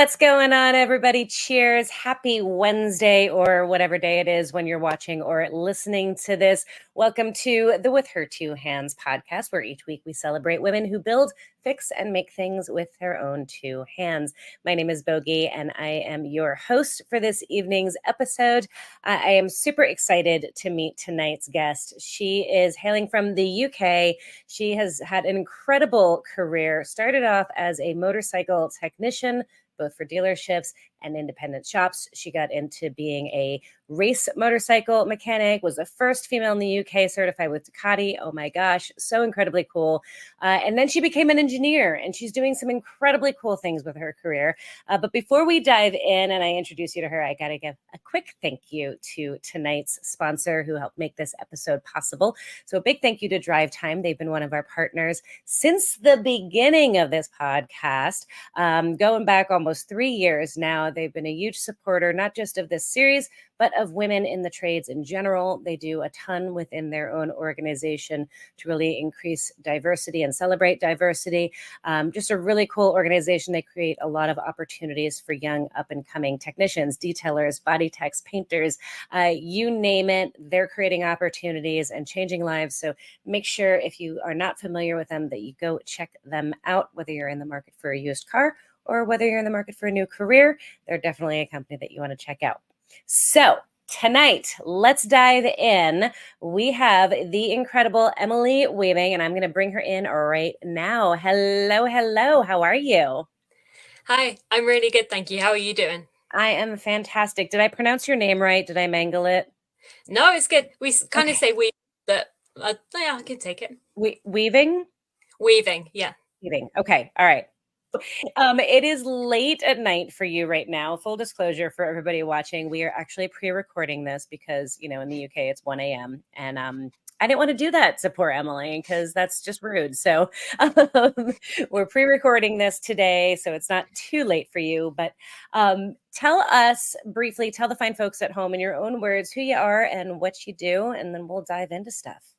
What's going on, everybody? Cheers. Happy Wednesday, or whatever day it is when you're watching or listening to this. Welcome to the With Her Two Hands podcast, where each week we celebrate women who build, fix, and make things with their own two hands. My name is Bogey, and I am your host for this evening's episode. I am super excited to meet tonight's guest. She is hailing from the UK. She has had an incredible career, started off as a motorcycle technician, both for dealerships and independent shops. She got into being a race motorcycle mechanic, was the first female in the UK certified with Ducati. Oh my gosh, so incredibly cool. And then she became an engineer, and she's doing some incredibly cool things with her career. But before we dive in and I introduce you to her, I got to give a quick thank you to tonight's sponsor who helped make this episode possible. So a big thank you to Drive Time. They've been one of our partners since the beginning of this podcast, going back almost 3 years now. They've been a huge supporter, not just of this series, but of women in the trades in general. They do a ton within their own organization to really increase diversity and celebrate diversity. Just a really cool organization. They create a lot of opportunities for young up-and-coming technicians, detailers, body techs, painters, you name it. They're creating opportunities and changing lives. So make sure, if you are not familiar with them, that you go check them out, whether you're in the market for a used car or whether you're in the market for a new career. They're definitely a company that you want to check out. So tonight, let's dive in. We have the incredible Emilie Weaving, and I'm going to bring her in right now. Hello. How are you? Hi, I'm really good, thank you. How are you doing? I am fantastic. Did I pronounce your name right? Did I mangle it? No, it's good. We kind Okay. of say we, but yeah, I can take it. Weaving? Weaving, yeah. Weaving. Okay. All right. It is late at night for you right now. Full disclosure for everybody watching, we are actually pre-recording this because, in the UK it's 1 a.m. And I didn't want to do that to poor Emilie because that's just rude. So we're pre-recording this today, so it's not too late for you. But tell us briefly, tell the fine folks at home in your own words who you are and what you do, and then we'll dive into stuff.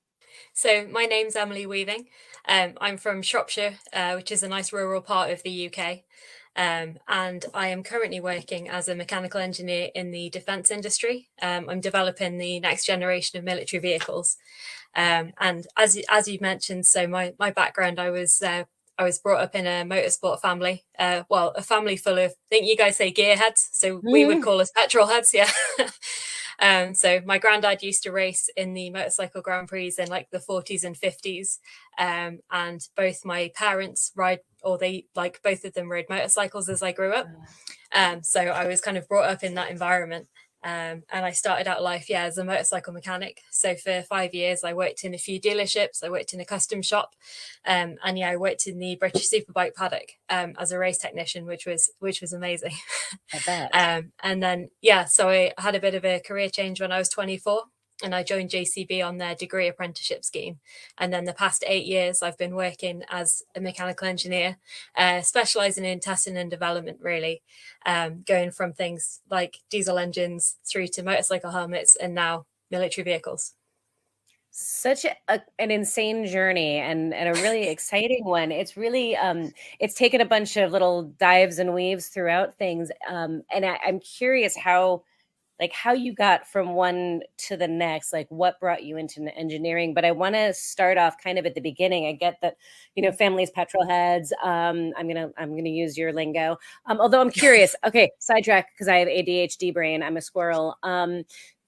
So my name's Emilie Weaving. I'm from Shropshire, which is a nice rural part of the UK. And I am currently working as a mechanical engineer in the defence industry. I'm developing the next generation of military vehicles. And as you mentioned, so my background, I was brought up in a motorsport family. Well, a family full of, I think you guys say gearheads, so we would call us petrol heads, yeah. So my granddad used to race in the motorcycle Grand Prix in like the 40s and 50s. And both my parents both of them rode motorcycles as I grew up. So I was kind of brought up in that environment. And I started out life, as a motorcycle mechanic. So for 5 years, I worked in a few dealerships. I worked in a custom shop, and I worked in the British Superbike paddock as a race technician, which was amazing. I bet. And then so I had a bit of a career change when I was 24. And I joined JCB on their degree apprenticeship scheme. And then the past 8 years, I've been working as a mechanical engineer, specializing in testing and development, really, going from things like diesel engines through to motorcycle helmets and now military vehicles. Such an insane journey and a really exciting one. It's really it's taken a bunch of little dives and weaves throughout things. And I'm curious how you got from one to the next, like what brought you into engineering. But I want to start off kind of at the beginning. I get that, families, petrol heads. I'm gonna use your lingo. Although I'm curious. Okay, sidetrack because I have ADHD brain. I'm a squirrel.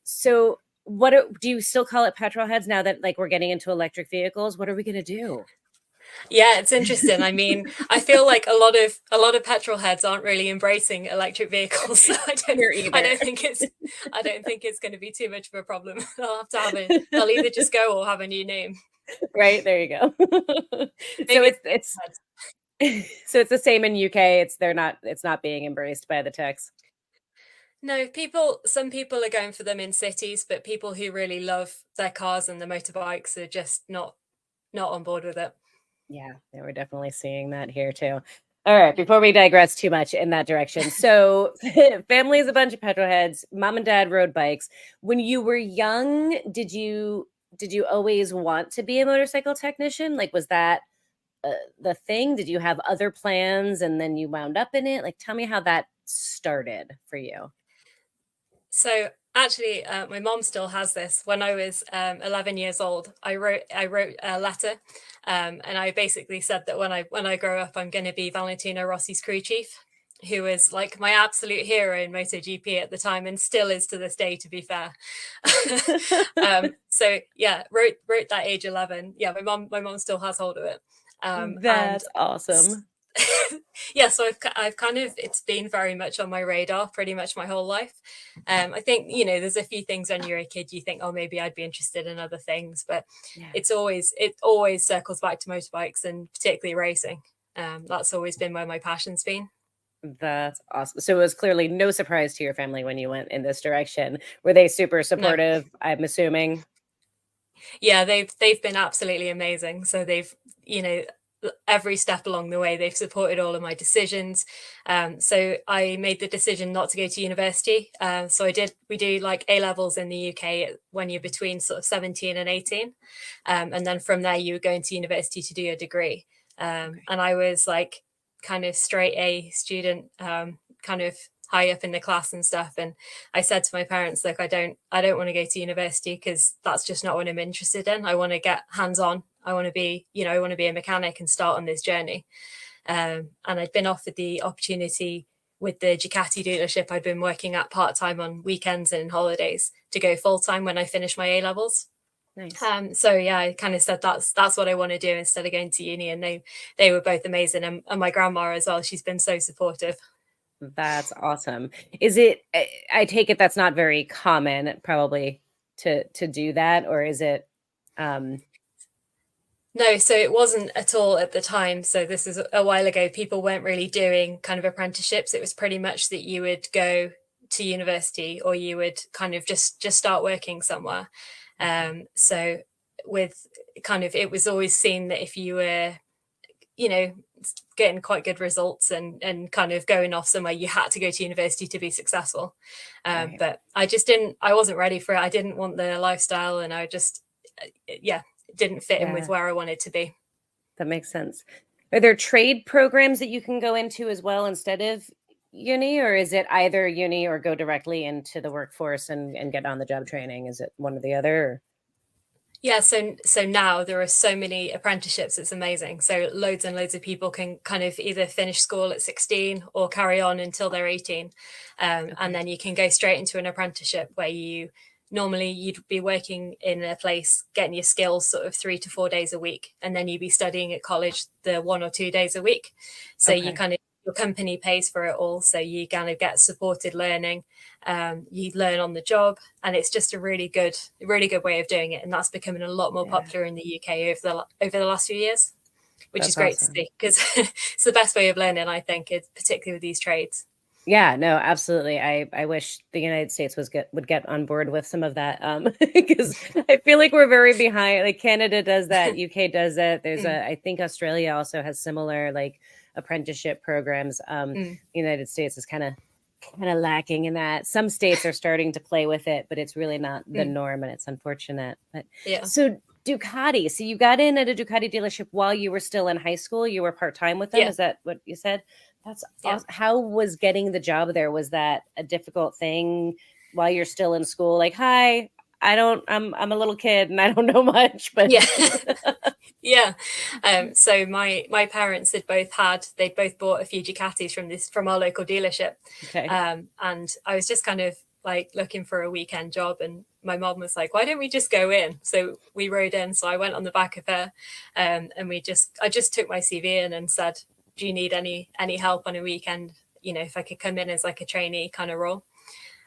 So what do you still call it petrol heads now that we're getting into electric vehicles? What are we gonna do? Yeah, it's interesting. I mean, I feel like a lot of petrol heads aren't really embracing electric vehicles. So I don't think it's going to be too much of a problem. They'll either just go or have a new name. Right, there you go. So it's the same in UK. It's not being embraced by the techs. No, some people are going for them in cities, but people who really love their cars and the motorbikes are just not on board with it. Yeah, we're definitely seeing that here too. All right, before we digress too much in that direction. So family is a bunch of petrol heads. Mom and dad rode bikes. When you were young, did you always want to be a motorcycle technician? Was that the thing? Did you have other plans and then you wound up in it? Like, tell me how that started for you. So actually, my mom still has this. When I was 11 years old, I wrote a letter, and I basically said that when I grow up, I'm going to be Valentino Rossi's crew chief, who was like my absolute hero in MotoGP at the time, and still is to this day, to be fair. So yeah, wrote that age 11. Yeah, my mom still has hold of it, and That's awesome. yeah, so I've kind of, it's been very much on my radar pretty much my whole life. I think, there's a few things when you're a kid you think, oh, maybe I'd be interested in other things, but Yeah. it always circles back to motorbikes, and particularly racing. That's always been where my passion's been. That's awesome. So it was clearly no surprise to your family when you went in this direction. Were they super No, supportive, I'm assuming? yeah, they've been absolutely amazing. So they've, you know, every step along the way, they've supported all of my decisions. So I made the decision not to go to university. So we do like A levels in the UK when you're between sort of 17 and 18. And then from there, you go into university to do your degree. And I was like kind of straight A student, kind of high up in the class and stuff. And I said to my parents, like, I don't want to go to university because that's just not what I'm interested in. I want to get hands on. I want to be, I want to be a mechanic and start on this journey. And I'd been offered the opportunity with the Ducati dealership I'd been working at part time on weekends and holidays to go full time when I finished my A levels. Nice. So yeah, I kind of said that's what I want to do instead of going to uni, and they were both amazing, and my grandma as well. She's been so supportive. That's awesome. Is it, I take it that's not very common probably to do that, or is it um No, so it wasn't at all at the time. So this is a while ago. People weren't really doing kind of apprenticeships. It was pretty much that you would go to university or you would kind of just start working somewhere. So with kind of, it was always seen that if you were, you know, getting quite good results and kind of going off somewhere, you had to go to university to be successful. right. But I wasn't ready for it. I didn't want the lifestyle, and I just, yeah, it didn't fit in with Yeah, where I wanted to be. that makes sense. Are there trade programs that you can go into as well instead of uni, or is it either uni or go directly into the workforce and get on the job training? Is it one or the other? Or? Yeah, so now there are so many apprenticeships, it's amazing. So loads and loads of people can kind of either finish school at 16 or carry on until they're 18. And Okay. then you can go straight into an apprenticeship where you'd be working in a place, getting your skills sort of 3 to 4 days a week, and then you'd be studying at college the 1 or 2 days a week. So you Okay. kind of, your company pays for it all, so you kind of get supported learning. You learn on the job, and it's just a really good way of doing it, and that's becoming a lot more Yeah, popular in the UK over the last few years, which is that's great to awesome. see because it's the best way of learning, I think, particularly with these trades. Yeah, no, absolutely. I wish the United States would get on board with some of that, because I feel like we're very behind. Like Canada does that, UK does that. There's Mm, I think Australia also has similar like apprenticeship programs. mm, The United States is kind of lacking in that. Some states are starting to play with it, but it's really not the mm. norm, and it's unfortunate. But Yeah, so Ducati, so you got in at a Ducati dealership while you were still in high school. You were part time with them. yeah, Is that what you said? That's yeah. awesome. How was getting the job there? Was that a difficult thing while you're still in school? Like, hi, I'm a little kid and I don't know much, but Yeah. Yeah. So my parents they'd both bought a few Ducatis from our local dealership. okay. And I was just kind of like looking for a weekend job, and my mom was like, why don't we just go in? So we rode in. So I went on the back of her, and I just took my CV in and said, do you need any help on a weekend? If I could come in as like a trainee kind of role.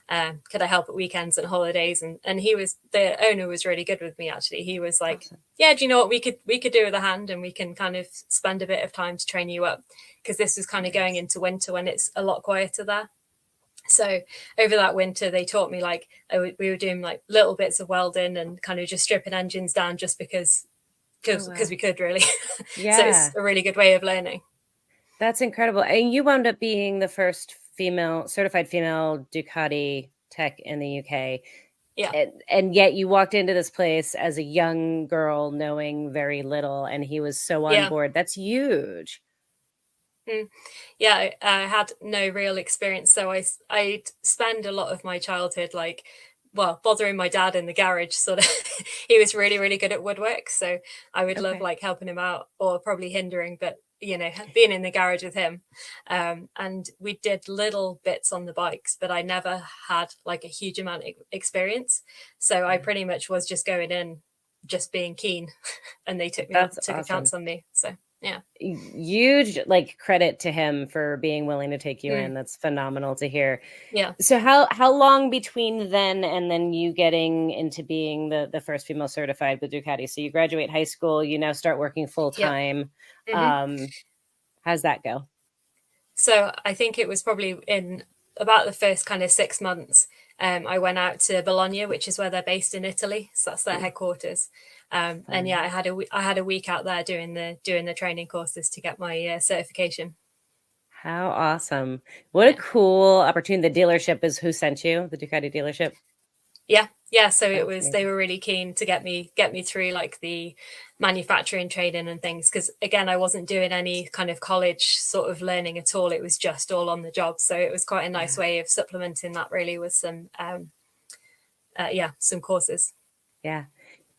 Could I help at weekends and holidays? And the owner was really good with me, actually. He was like, Awesome. yeah, do you know what we could do with a hand, and we can kind of spend a bit of time to train you up, because this was kind of going Nice. into winter when it's a lot quieter there. So over that winter, they taught me like we were doing like little bits of welding and kind of just stripping engines down just because Oh because wow. we could really. So it's Yeah, a really good way of learning. that's incredible. And you wound up being the first certified female Ducati tech in the UK. Yeah. And yet you walked into this place as a young girl knowing very little, and he was so on Yeah. board. That's huge. Yeah, I had no real experience, so I'd spend a lot of my childhood like, well, bothering my dad in the garage. Sort of, he was really, really good at woodwork, so I would love Okay. like helping him out, or probably hindering, but being in the garage with him. And we did little bits on the bikes, but I never had like a huge amount of experience. So I pretty much was just going in, just being keen, and they That's took a awesome. chance on me. So yeah. Huge like credit to him for being willing to take you Mm, in. That's phenomenal to hear. yeah. So how long between then and then you getting into being the first female certified with Ducati? So you graduate high school, you now start working full Yeah. time. Hmm. Um, how's that go? So I think it was probably in about the first kind of 6 months. I went out to Bologna, which is where they're based in Italy. So that's their Ooh, headquarters. And yeah, fun. I had a week out there doing the training courses to get my certification. How awesome. What a Yeah. cool opportunity. The dealership is who sent you, the Ducati dealership? Yeah, so it That's was, they amazing. were really keen to get me through like the manufacturing training and things, because again, I wasn't doing any kind of college sort of learning at all. It was just all on the job, so it was quite a nice Yeah. way of supplementing that really with some yeah, some courses. Yeah.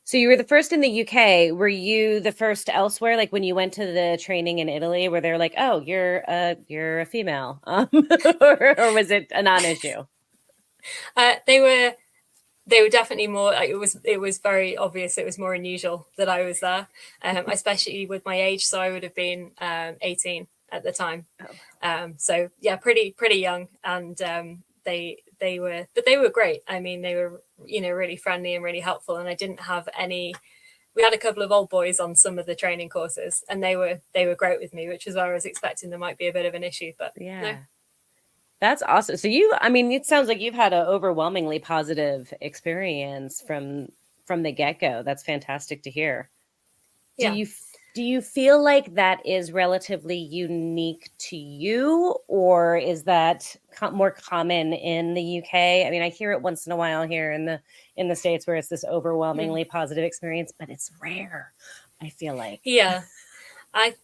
So you were the first in the UK. Were you the first elsewhere? Like when you went to the training in Italy, where they're like, "Oh, you're a female," or was it a non-issue? They were, they were definitely more like, it was very obvious, it was more unusual that I was there, especially with my age. So I would have been 18 at the time. Oh, So yeah, pretty young, and they were, but they were great. I mean, they were, really friendly and really helpful, and I didn't have any. We had a couple of old boys on some of the training courses, and they were great with me, which is where I was expecting there might be a bit of an issue, but no. yeah. That's awesome. So I mean, it sounds like you've had an overwhelmingly positive experience from the get-go. That's fantastic to hear. Do Yeah. you do you feel like that is relatively unique to you, or is that more common in the UK? I mean, I hear it once in a while here in the States where it's this Mm. overwhelmingly positive experience, but it's rare, I feel like. Yeah. I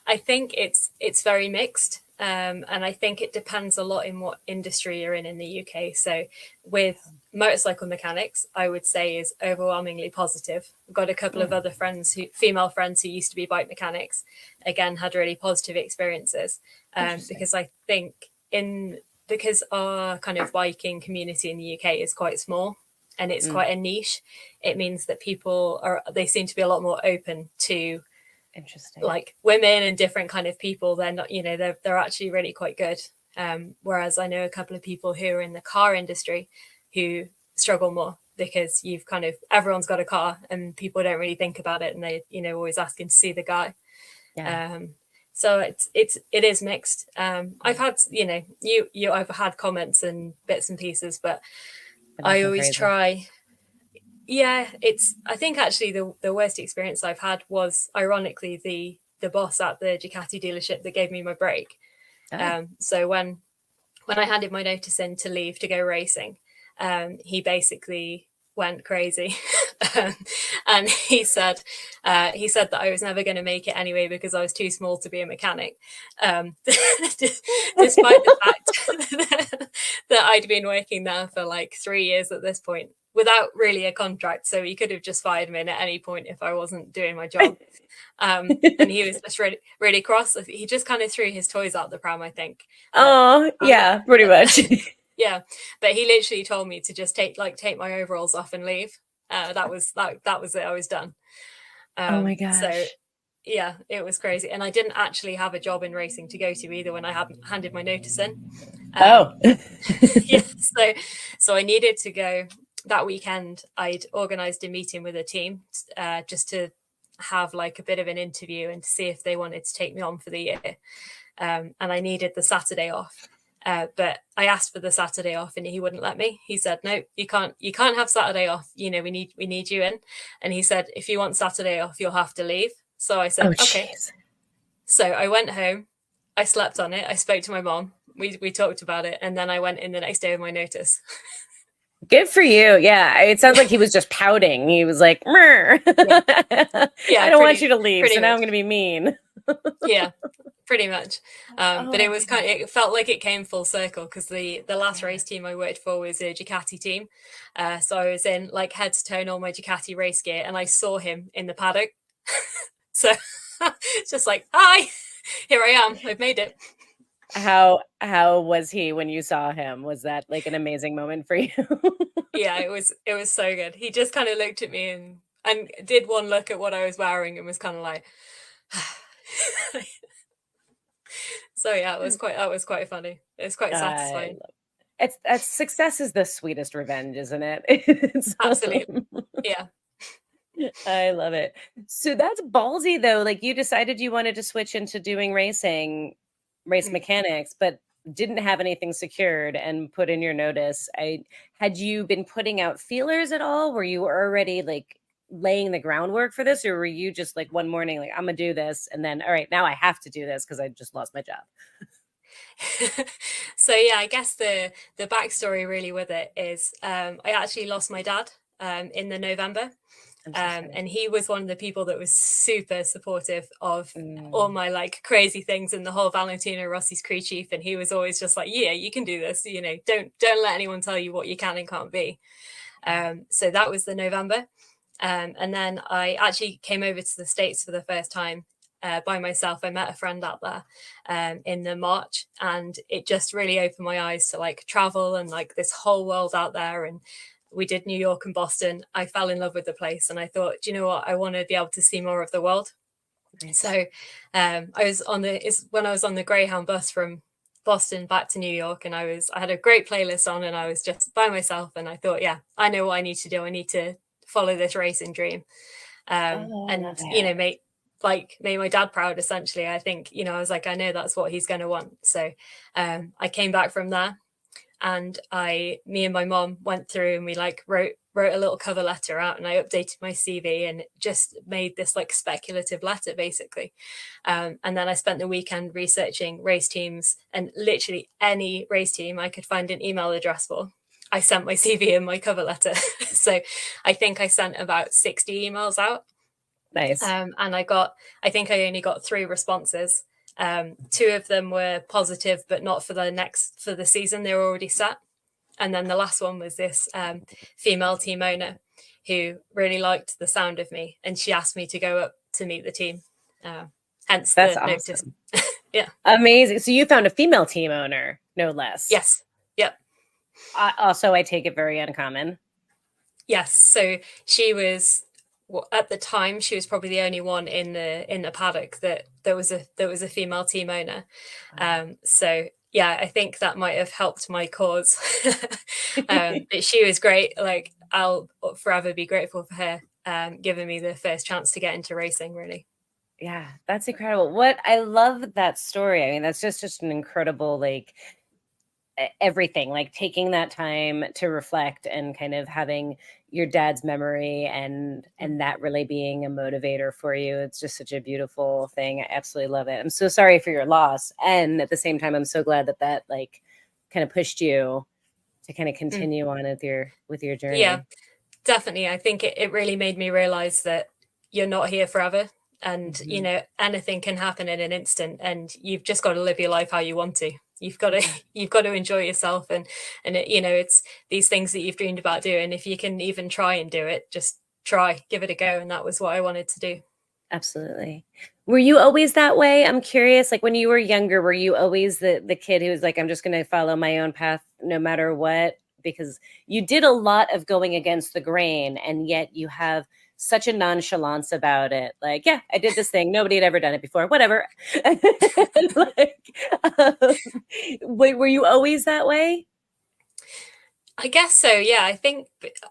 I think it's very mixed, and I think it depends a lot in what industry you're in the UK. So with motorcycle mechanics, I would say is overwhelmingly positive. I've got a couple of Hmm, other female friends who used to be bike mechanics, again had really positive experiences, interesting. because I think in because our kind of biking community in the UK is quite small and it's Mm, quite a niche. It means that they seem to be a lot more open to interesting. like women and different kind of people. They're not, they're actually really quite good. Whereas I know a couple of people who are in the car industry who struggle more, because you've kind of, everyone's got a car and people don't really think about it, and they, always asking to see the guy. Yeah. um so it is mixed. I've had, I've had comments and bits and pieces, but But I nothing always crazy. try. Yeah, I think actually the worst experience I've had was ironically the boss at the Ducati dealership that gave me my break. Oh. So when I handed my notice in to leave to go racing, he basically went crazy. um, and he said that I was never going to make it anyway because I was too small to be a mechanic, despite the fact that I'd been working there for like 3 years at this point without really a contract. So he could have just fired me at any point if I wasn't doing my job. And he was just really, really cross. He just kind of threw his toys out the pram, I think. But Oh, I, yeah, pretty much. yeah, but he literally told me to just take my overalls off and leave. That was it. I was done. Oh my So gosh. yeah, it was crazy, and I didn't actually have a job in racing to go to either when I hadn't handed my notice in. Oh. Yeah, so I needed to go that weekend. I'd organised a meeting with a team, just to have like a bit of an interview and to see if they wanted to take me on for the year. And I needed the Saturday off. But I asked for the Saturday off and he wouldn't let me. He said, "No, you can't have Saturday off. We need you in." And he said, "If you want Saturday off, you'll have to leave." So I Oh, said, "Okay." jeez. So I went home. I slept on it. I spoke to my mom. We talked about it, and then I went in the next day with my notice. Good for you. Yeah. It sounds like he was just pouting. He was like, "Mer." Yeah, I yeah, don't want you to leave, pretty so now I'm much. going to be mean. Yeah, pretty much. Oh But it my was goodness. it felt like it came full circle because the last race team I worked for was a Ducati team. So I was in like head to toe in all my Ducati race gear, and I saw him in the paddock. So it's just like, hi, here I am. I've made it. How was he when you saw him? Was that like an amazing moment for you? Yeah, it was so good. He just kind of looked at me and did one look at what I was wearing and was kind of like, so yeah, that was quite funny. It was quite I satisfying. love it's success is the sweetest revenge, isn't it? It's, Absolutely. Yeah. I love it. So that's ballsy though. Like you decided you wanted to switch into doing racing, race Mm. mechanics, but didn't have anything secured and put in your notice. I had you been putting out feelers at all? Were you already like laying the groundwork for this, or were you just like one morning like I'm gonna do this and then all right, now I have to do this because I just lost my job? So yeah, I guess the backstory really with it is I actually lost my dad in the November. I'm so sorry. And he was one of the people that was super supportive of all Mm. my like crazy things and the whole Valentino Rossi's crew chief. And he was always just like, yeah, you can do this. Don't let anyone tell you what you can and can't be. So that was the November. And then I actually came over to the States for the first time by myself. I met a friend out there in the March, and it just really opened my eyes to like travel and like this whole world out there. And we did New York and Boston. I fell in love with the place, and I thought, do you know what? I want to be able to see more of the world. Nice. So I was on the is when I was on the Greyhound bus from Boston back to New York, and I had a great playlist on, and I was just by myself, and I thought, yeah, I know what I need to do. I need to follow this racing dream, Oh, I love and it. make my dad proud. Essentially, I think I was like, I know that's what he's going to want. So I came back from there, and me and my mom went through and we like wrote a little cover letter out, and I updated my CV and just made this like speculative letter basically. And then I spent the weekend researching race teams, and literally any race team I could find an email address for, I sent my CV and my cover letter. So I think I sent about 60 emails out. Nice. And I think I only got 3 responses. Two of them were positive, but not for the season. They were already set. And then the last one was this female team owner who really liked the sound of me, and she asked me to go up to meet the team. Hence That's the notice. awesome. Yeah. Amazing. So you found a female team owner, no less. Yes. Yep. Also, I take it very uncommon. Yes. So she was at the time she was probably the only one in the paddock that there was a female team owner. So yeah, I think that might have helped my cause. But she was great. Like I'll forever be grateful for her giving me the first chance to get into racing. Really. Yeah, that's incredible. What I love that story. I mean, that's just an incredible like everything, like taking that time to reflect and kind of having your dad's memory and that really being a motivator for you. It's just such a beautiful thing. I absolutely love it. I'm so sorry for your loss, and at the same time I'm so glad that like kind of pushed you to kind of Mm. continue on with your Yeah, journey. definitely. I think it really made me realize that you're not here forever. And Mhm. anything can happen in an instant, and you've just got to live your life how you want to. You've got to Yeah, you've got to enjoy yourself, and it's these things that you've dreamed about doing. If you can even try and do it, just try, give it a go. And that was what I wanted to do. absolutely. Were you always that way? I'm curious, like when you were younger, were you always the kid who was like, I'm just going to follow my own path no matter what? Because you did a lot of going against the grain, and yet you have such a nonchalance about it. Like, yeah, I did this thing. Nobody had ever done it before. Whatever. Like, um, were you always that way? I guess so. Yeah,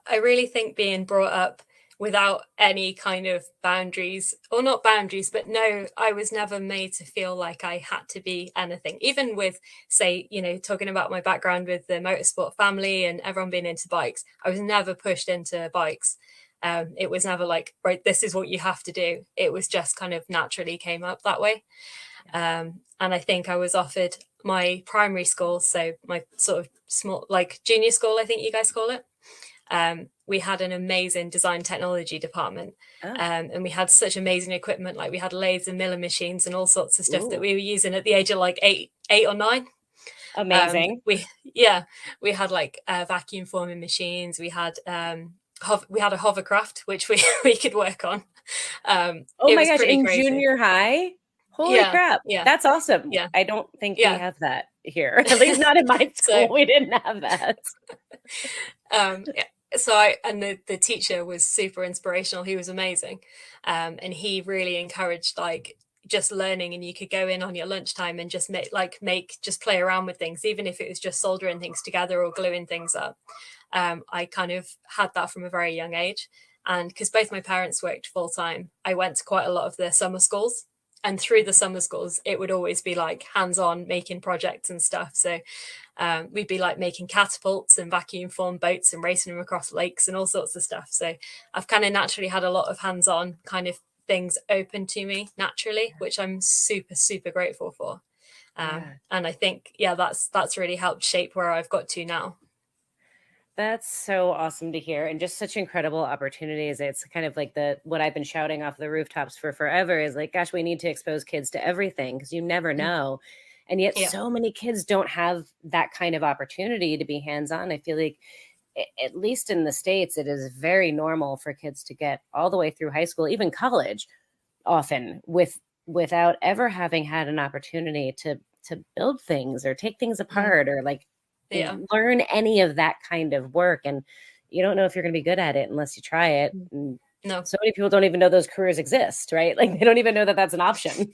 I really think being brought up without any kind of boundaries, or not boundaries, but no, I was never made to feel like I had to be anything. Even with, say, talking about my background with the motorsport family and everyone being into bikes, I was never pushed into bikes. It was never like, right, this is what you have to do. It was just kind of naturally came up that way. And I think I was offered my primary school, so my sort of small, like junior school, I think you guys call it, we had an amazing design technology department. Oh, And we had such amazing equipment, like we had lathes and milling machines and all sorts of stuff that ooh, we were using at the age of like eight or nine. amazing. We had like vacuum forming machines. We had we had a hovercraft which we we could work on. Oh It my was gosh, pretty in crazy. junior high? Holy Yeah, crap. yeah, That's awesome. yeah, I don't think we yeah. have that here. At least not in my So school. We didn't have that. yeah. So I and the teacher was super inspirational. He was amazing, and he really encouraged like just learning. And you could go in on your lunchtime and just make just play around with things, even if it was just soldering things together or gluing things up. I kind of had that from a very young age, and because both my parents worked full time, I went to quite a lot of the summer schools. And through the summer schools, it would always be like hands-on making projects and stuff. So we'd be like making catapults and vacuum formed boats and racing them across lakes and all sorts of stuff. So I've kind of naturally had a lot of hands-on kind of things open to me naturally, which I'm super, super grateful for. Yeah. And I think, yeah, that's really helped shape where I've got to now. That's so awesome to hear, and just such incredible opportunities. It's kind of like the what I've been shouting off the rooftops for forever is like, gosh, we need to expose kids to everything because you never Mm. know. And yet Yeah. so many kids don't have that kind of opportunity to be hands-on. I feel like at least in the States, it is very normal for kids to get all the way through high school, even college, often without ever having had an opportunity to build things or take things Mm. apart or like Yeah. learn any of that kind of work. And you don't know if you're going to be good at it unless you try it. Mm. And No. so many people don't even know those careers exist, right? Like they don't even know that that's an option.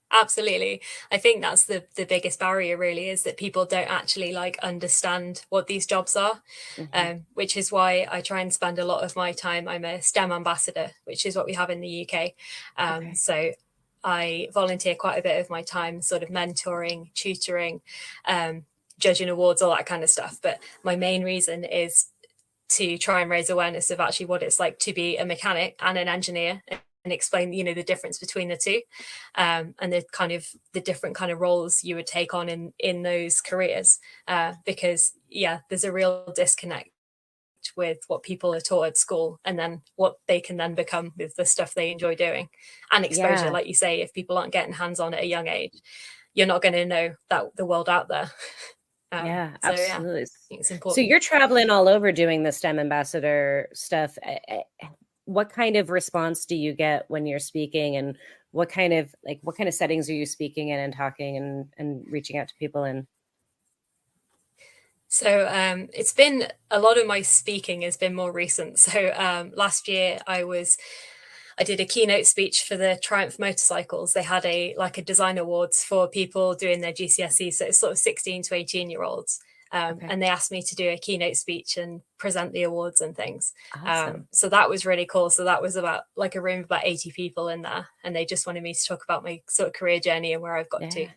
Absolutely. I think that's the biggest barrier really, is that people don't actually like understand what these jobs are. Hmm. Which is why I try and spend a lot of my time. I'm a STEM ambassador, which is what we have in the UK. Okay. So I volunteer quite a bit of my time sort of mentoring, tutoring, judging awards, all that kind of stuff. But my main reason is to try and raise awareness of actually what it's like to be a mechanic and an engineer, and explain the difference between the two, and the different kind of roles you would take on in those careers, because yeah, there's a real disconnect with what people are taught at school and then what they can then become with the stuff they enjoy doing. And exposure, Yeah. like you say, if people aren't getting hands on at a young age, you're not going to know that the world out there. Yeah, So yeah, I absolutely. think it's So important. you're traveling all over doing the STEM ambassador stuff. What kind of response do you get when you're speaking, and what kind of settings are you speaking in and talking and reaching out to people in? So it's been a lot of my speaking has been more recent. So last year I did a keynote speech for the Triumph motorcycles. They had a design awards for people doing their GCSE, so it's sort of 16 to 18-year-olds. Okay. And they asked me to do a keynote speech and present the awards and things. Awesome. So that was really cool. So that was about like a room of about 80 people in there, and they just wanted me to talk about my sort of career journey and where I've got to.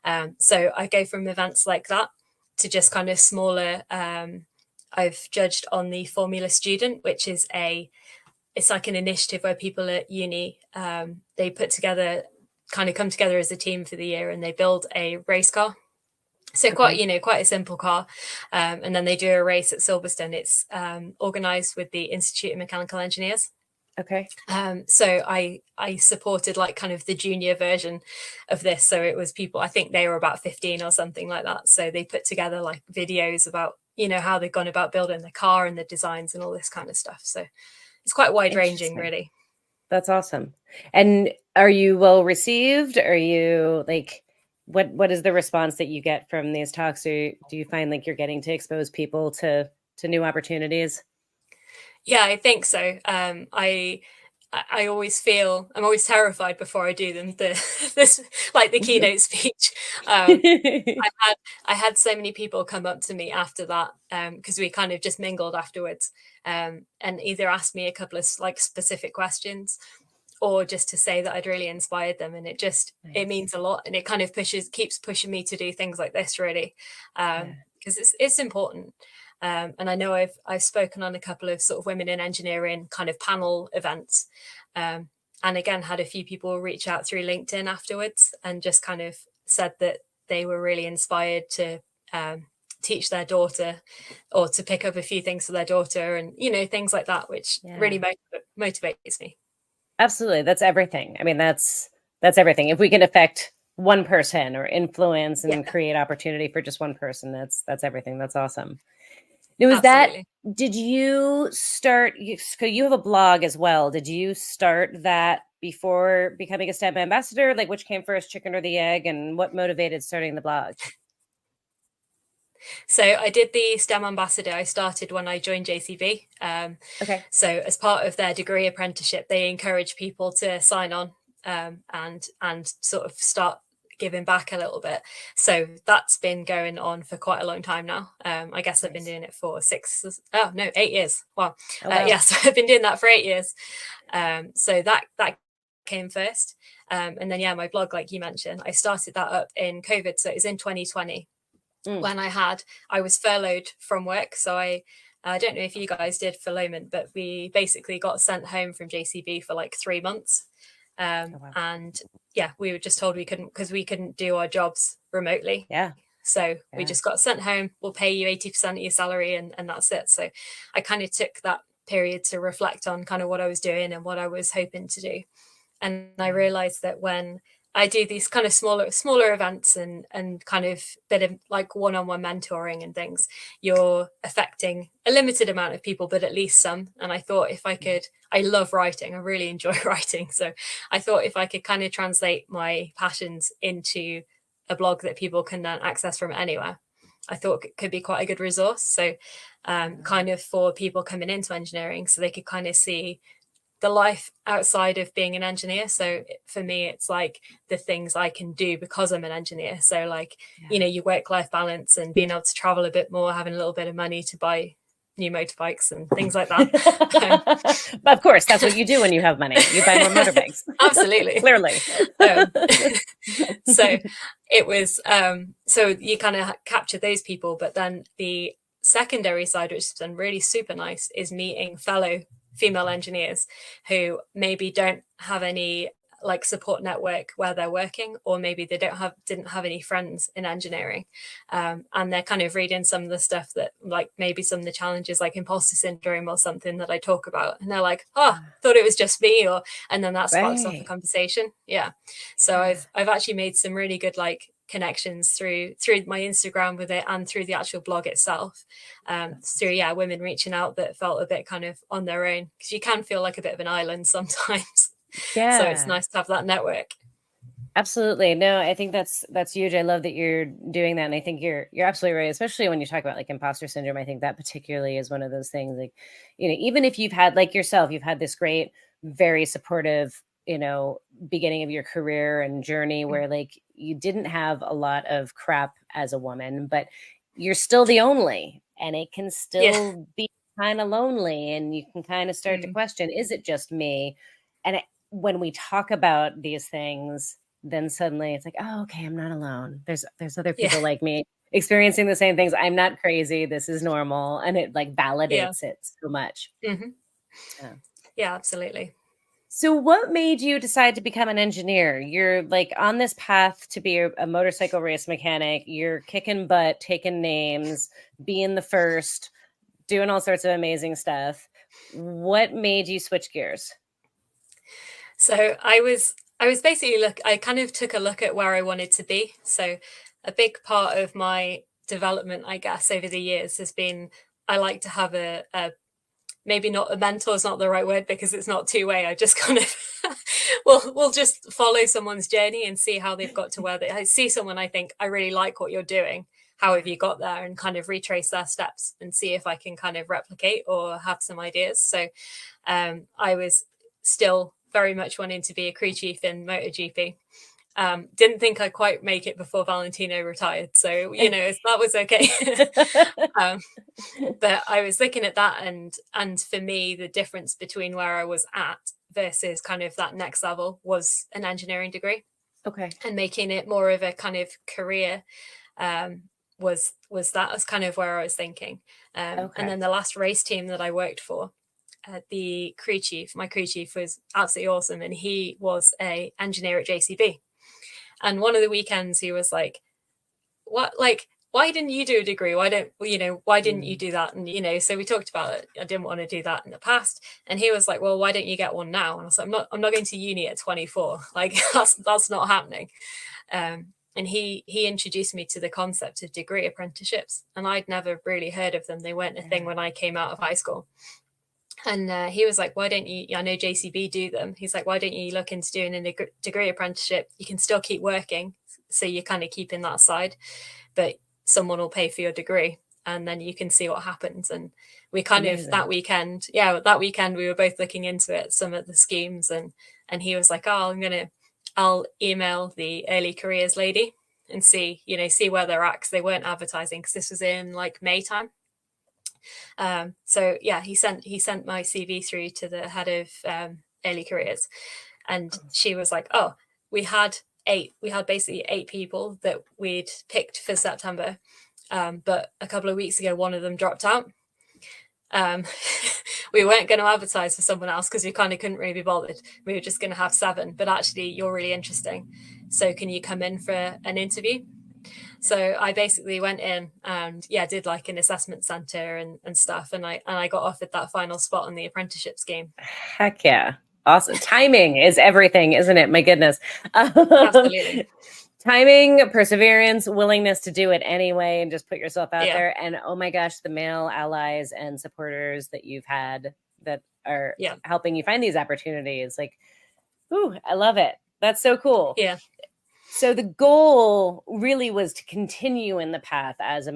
Yeah. So I go from events like that to just kind of smaller. I've judged on the Formula Student, which is it's like an initiative where people at uni, they put together, kind of come together as a team for the year, and they build a race car. So Okay. quite a simple car, and then they do a race at Silverstone. It's organised with the Institute of Mechanical Engineers. Okay. So I supported like kind of the junior version of this. So it was people, I think they were about 15 or something like that. So they put together like videos about how they've gone about building the car and the designs and all this kind of stuff. So it's quite wide ranging, Interesting. really. That's awesome. And are you well received? Are you like what is the response that you get from these talks? Do you find like you're getting to expose people to new opportunities? Yeah, I think so. I always feel I'm always terrified before I do them. This like the keynote speech. I had I had so many people come up to me after that, because we kind of just mingled afterwards, and either asked me a couple of like specific questions, or just to say that I'd really inspired them, and it Nice. means a lot, and it kind of keeps pushing me to do things like this really, Yeah. because it's important. And I know I've spoken on a couple of sort of women in engineering kind of panel events, and again had a few people reach out through LinkedIn afterwards and just kind of said that they were really inspired to teach their daughter or to pick up a few things for their daughter, and things like that, which really motivates me. Absolutely. That's everything. I mean, that's everything. If we can affect one person or influence and create opportunity for just one person, that's everything. That's awesome. Now, did you start, you have a blog as well. Did you start that before becoming a STEM ambassador? Like, which came first, chicken or the egg, and what motivated starting the blog? So I did the STEM ambassador. I started when I joined JCB. So as part of their degree apprenticeship, they encourage people to sign on and sort of start giving back a little bit. So that's been going on for quite a long time now. I guess I've been doing it for 8 years. Wow. So I've been doing that for 8 years. So that came first. And then, my blog, like you mentioned, I started that up in COVID. So it was in 2020 when I was furloughed from work. So I don't know if you guys did furloughment, but we basically got sent home from JCB for like 3 months. And we were just told we couldn't, because we couldn't do our jobs remotely. So we just got sent home. We'll pay you 80% of your salary, and that's it. So I kind of took that period to reflect on kind of what I was doing and what I was hoping to do. And I realized that when I do these kind of smaller events and kind of bit of like one-on-one mentoring and things, you're affecting a limited amount of people, but at least some. And I thought if I could, I love writing, I really enjoy writing. So I thought if I could kind of translate my passions into a blog that people can then access from anywhere, I thought it could be quite a good resource. So kind of for people coming into engineering, so they could kind of see the life outside of being an engineer. So for me, it's like the things I can do because I'm an engineer. So like, your work-life balance and being able to travel a bit more, having a little bit of money to buy new motorbikes and things like that. Of course, that's what you do when you have money. You buy more motorbikes. Absolutely. Clearly. So it was, so you kind of capture those people, but then the secondary side, which has been really super nice, is meeting fellow female engineers who maybe don't have any like support network where they're working, or maybe they didn't have any friends in engineering, and they're kind of reading some of the stuff that, like, maybe some of the challenges like imposter syndrome or something that I talk about, and they're like, thought it was just me, and then that sparks off a conversation. So I've actually made some really good like connections through my Instagram with it, and through the actual blog itself, through women reaching out that felt a bit kind of on their own, because you can feel like a bit of an island sometimes. So it's nice to have that network. Absolutely. No, I think that's huge. I love that you're doing that. And I think you're absolutely right, especially when you talk about like imposter syndrome. I think that particularly is one of those things, like, even if you've had, like yourself, you've had this great, very supportive, beginning of your career and journey where like you didn't have a lot of crap as a woman, but you're still the only, and it can still be kind of lonely, and you can kind of start to question, is it just me? And when we talk about these things, then suddenly it's like, oh, okay, I'm not alone. There's other people like me experiencing the same things. I'm not crazy. This is normal. And it like validates it so much. Yeah, absolutely. So what made you decide to become an engineer? You're like on this path to be a motorcycle race mechanic. You're kicking butt, taking names, being the first, doing all sorts of amazing stuff. What made you switch gears? So I was basically I kind of took a look at where I wanted to be. So a big part of my development, I guess, over the years has been, I like to have a maybe not a mentor is not the right word, because it's not two-way. I just kind of we'll just follow someone's journey and see how they've got to where I see someone, I think, I really like what you're doing. How have you got there? And kind of retrace their steps and see if I can kind of replicate or have some ideas. So I was still very much wanting to be a crew chief in MotoGP. Didn't think I'd quite make it before Valentino retired. So, that was okay. But I was looking at that, and for me, the difference between where I was at versus kind of that next level was an engineering degree. Okay. And making it more of a kind of career was kind of where I was thinking. And then the last race team that I worked for, my crew chief was absolutely awesome, and he was a engineer at JCB. And one of the weekends he was like, what, like, why didn't you do a degree? Why didn't you do that? And, so we talked about it. I didn't want to do that in the past. And he was like, well, why don't you get one now? And I was like, I'm not going to uni at 24. Like, that's not happening. And he introduced me to the concept of degree apprenticeships. And I'd never really heard of them. They weren't a thing when I came out of high school. And he was like, why don't you, I know JCB do them. He's like, why don't you look into doing a degree apprenticeship? You can still keep working. So you're kind of keeping that side, but someone will pay for your degree and then you can see what happens. And we kind of, that weekend we were both looking into it, some of the schemes, and he was like, oh, I'll email the early careers lady and see where they're at, because they weren't advertising, because this was in like May time. So yeah, he sent my CV through to the head of early careers, and she was like, oh, we had basically 8 people that we'd picked for September, but a couple of weeks ago one of them dropped out. We weren't going to advertise for someone else because we kind of couldn't really be bothered. We were just going to have 7, but actually you're really interesting, so can you come in for an interview? So I basically went in and did like an assessment center and stuff, and I got offered that final spot on the apprenticeship scheme. Heck yeah. Awesome. Timing is everything, isn't it? My goodness. Absolutely. Timing, perseverance, willingness to do it anyway and just put yourself out there. And oh my gosh, the male allies and supporters that you've had that are helping you find these opportunities. Like, ooh, I love it. That's so cool. Yeah. So the goal really was to continue in the path as a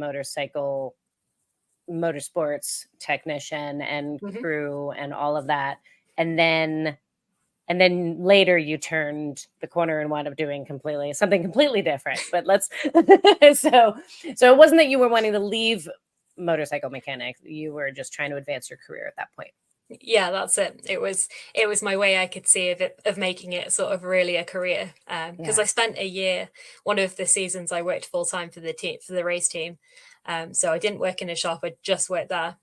motorsports technician and crew and all of that. And then later you turned the corner and wound up doing something completely different. But so it wasn't that you were wanting to leave motorcycle mechanics. You were just trying to advance your career at that point. Yeah, that's it. It was my way I could see of making it sort of really a career. Because I spent a year, one of the seasons I worked full time for the race team. So I didn't work in a shop. I just worked there.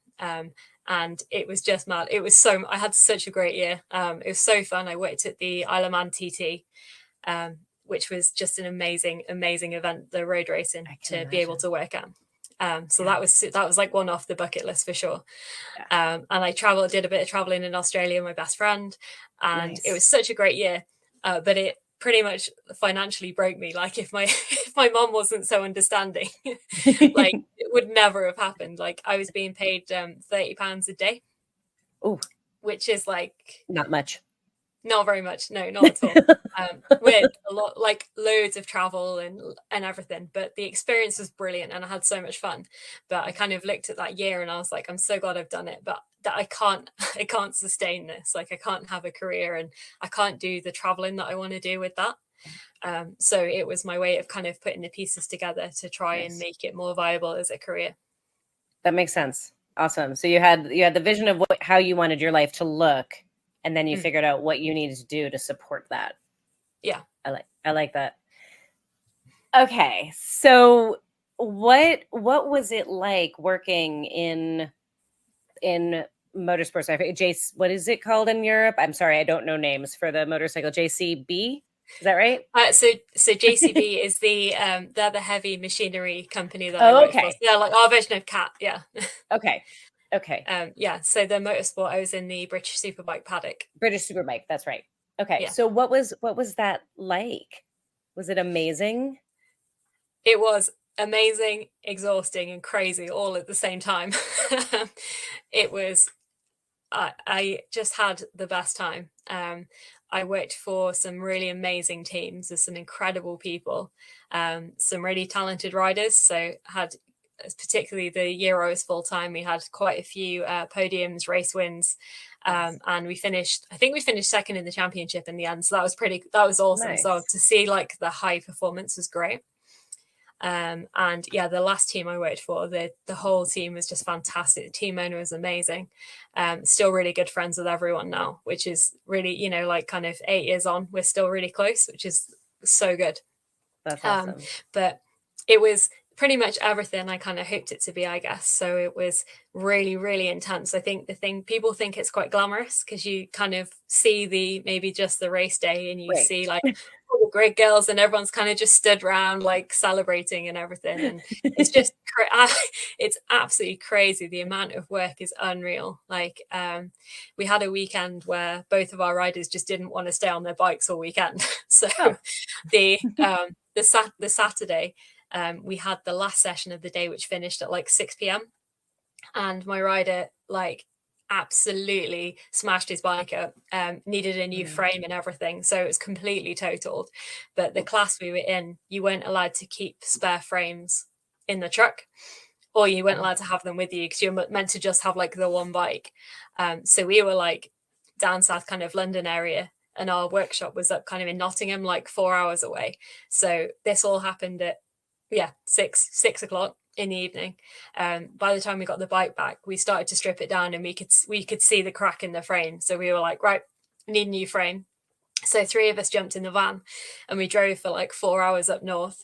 And it was just mad. I had such a great year. It was so fun. I worked at the Isle of Man TT, which was just an amazing, amazing event, the road racing, to be able to work at. So that was like one off the bucket list for sure. And I did a bit of traveling in Australia with my best friend, and it was such a great year. But it pretty much financially broke me. Like, if my mom wasn't so understanding, like, it would never have happened. Like, I was being paid £30 a day. Ooh. Which is like not much. Not very much. No, not at all. With a lot, like loads of travel and everything, but the experience was brilliant and I had so much fun. But I kind of looked at that year and I was like, I'm so glad I've done it, but that I can't sustain this. Like, I can't have a career and I can't do the traveling that I want to do with that. So it was my way of kind of putting the pieces together to try and make it more viable as a career. That makes sense. Awesome. So you had the vision of how you wanted your life to look, and then you figured out what you needed to do to support that. Yeah. I like that. Okay. So what was it like working in motorsports? What is it called in Europe? I'm sorry, I don't know names for the motorcycle. JCB? Is that right? So JCB is they're the heavy machinery company that I work for. So they're like our version of CAT. Yeah. Okay. So the motorsport, I was in the British Superbike paddock. British Superbike, that's right. Okay. Yeah. So what was that like? Was it amazing? It was amazing, exhausting, and crazy all at the same time. It was. I just had the best time. I worked for some really amazing teams with some incredible people, some really talented riders. So had, particularly the year I was full time, we had quite a few podiums, race wins, and I think we finished second in the championship in the end. So that was awesome. Nice. So to see like the high performance was great. And the last team I worked for, the whole team was just fantastic. The team owner was amazing. Still really good friends with everyone now, which is really, like kind of 8 years on, we're still really close, which is so good. That's awesome. But it was pretty much everything I kind of hoped it to be, I guess. So it was really, really intense. I think people think it's quite glamorous because you kind of see maybe just the race day and you see like all the great girls, and everyone's kind of just stood around like celebrating and everything. And it's just it's absolutely crazy. The amount of work is unreal. Like we had a weekend where both of our riders just didn't want to stay on their bikes all weekend. So the Saturday we had the last session of the day, which finished at like 6 p.m. and my rider like absolutely smashed his bike up, needed a new frame and everything, so it was completely totaled. But the class we were in, you weren't allowed to keep spare frames in the truck, or you weren't allowed to have them with you because you're meant to just have like the one bike. So we were like down south kind of London area, and our workshop was up kind of in Nottingham, like 4 hours away. So this all happened at 6 o'clock in the evening. By the time we got the bike back, we started to strip it down, and we could see the crack in the frame. So we were like, right, need a new frame. So 3 of us jumped in the van, and we drove for like 4 hours up north,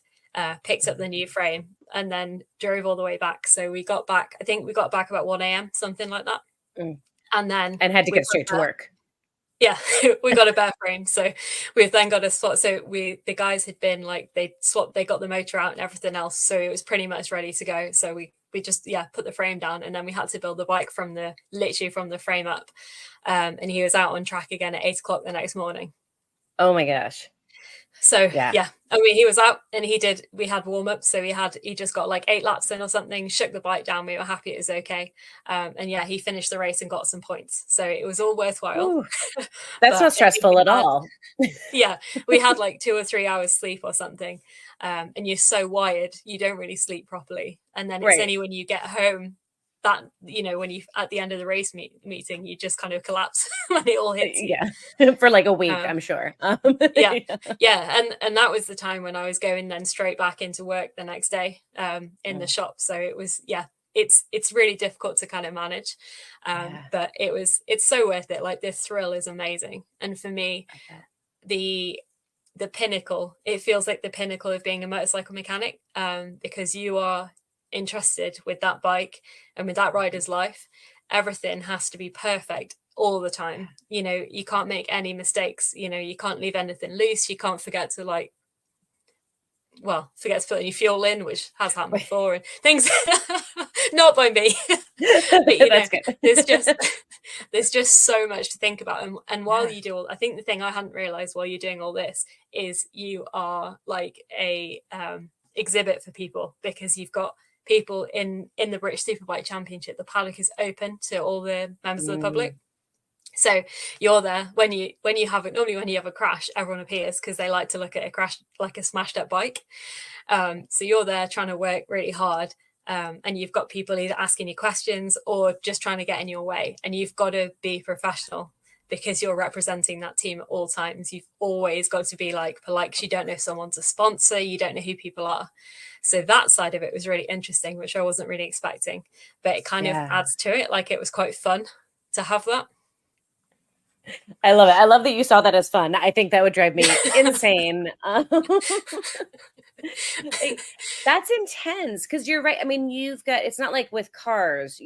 picked up the new frame, and then drove all the way back. So we got back, I think we got back about 1 a.m, something like that. And then had to get straight to work. Yeah, we got a bare frame. So we've then got a swap. So the guys had been like, they got the motor out and everything else. So it was pretty much ready to go. So we just, put the frame down, and then we had to build the bike literally from the frame up. And he was out on track again at 8 o'clock the next morning. Oh my gosh. So I mean, he was out, and we had warm-ups. So he just got like 8 laps in or something, shook the bike down. We were happy it was okay. And he finished the race and got some points. So it was all worthwhile. That's not stressful at all. We had like 2 or 3 hours sleep or something. And you're so wired, you don't really sleep properly. And then it's only when you get home that, when you at the end of the race meeting, you just kind of collapse when it all hits you. For like a week, I'm sure. And that was the time when I was going then straight back into work the next day in the shop. So it was it's really difficult to kind of manage, but it's so worth it. Like, this thrill is amazing. And for me, the pinnacle, it feels like the pinnacle of being a motorcycle mechanic, because you are entrusted with that bike and with that rider's life. Everything has to be perfect all the time. You can't make any mistakes. You can't leave anything loose. You can't forget to forget to put any fuel in, which has happened before, and things. Not by me. But there's just so much to think about. And while you do all, I think the thing I hadn't realized while you're doing all this is you are like a exhibit for people, because you've got people in the British Superbike Championship. The paddock is open to all the members of the public. So you're there when you have a crash, everyone appears because they like to look at a crash, like a smashed up bike. So you're there trying to work really hard, and you've got people either asking you questions or just trying to get in your way, and you've got to be professional because you're representing that team at all times. You've always got to be like polite, because you don't know if someone's a sponsor, you don't know who people are. So that side of it was really interesting, which I wasn't really expecting, but it kind of adds to it. Like, it was quite fun to have that. I love it. I love that you saw that as fun. I think that would drive me insane. That's intense, because you're right. I mean, it's not like with cars,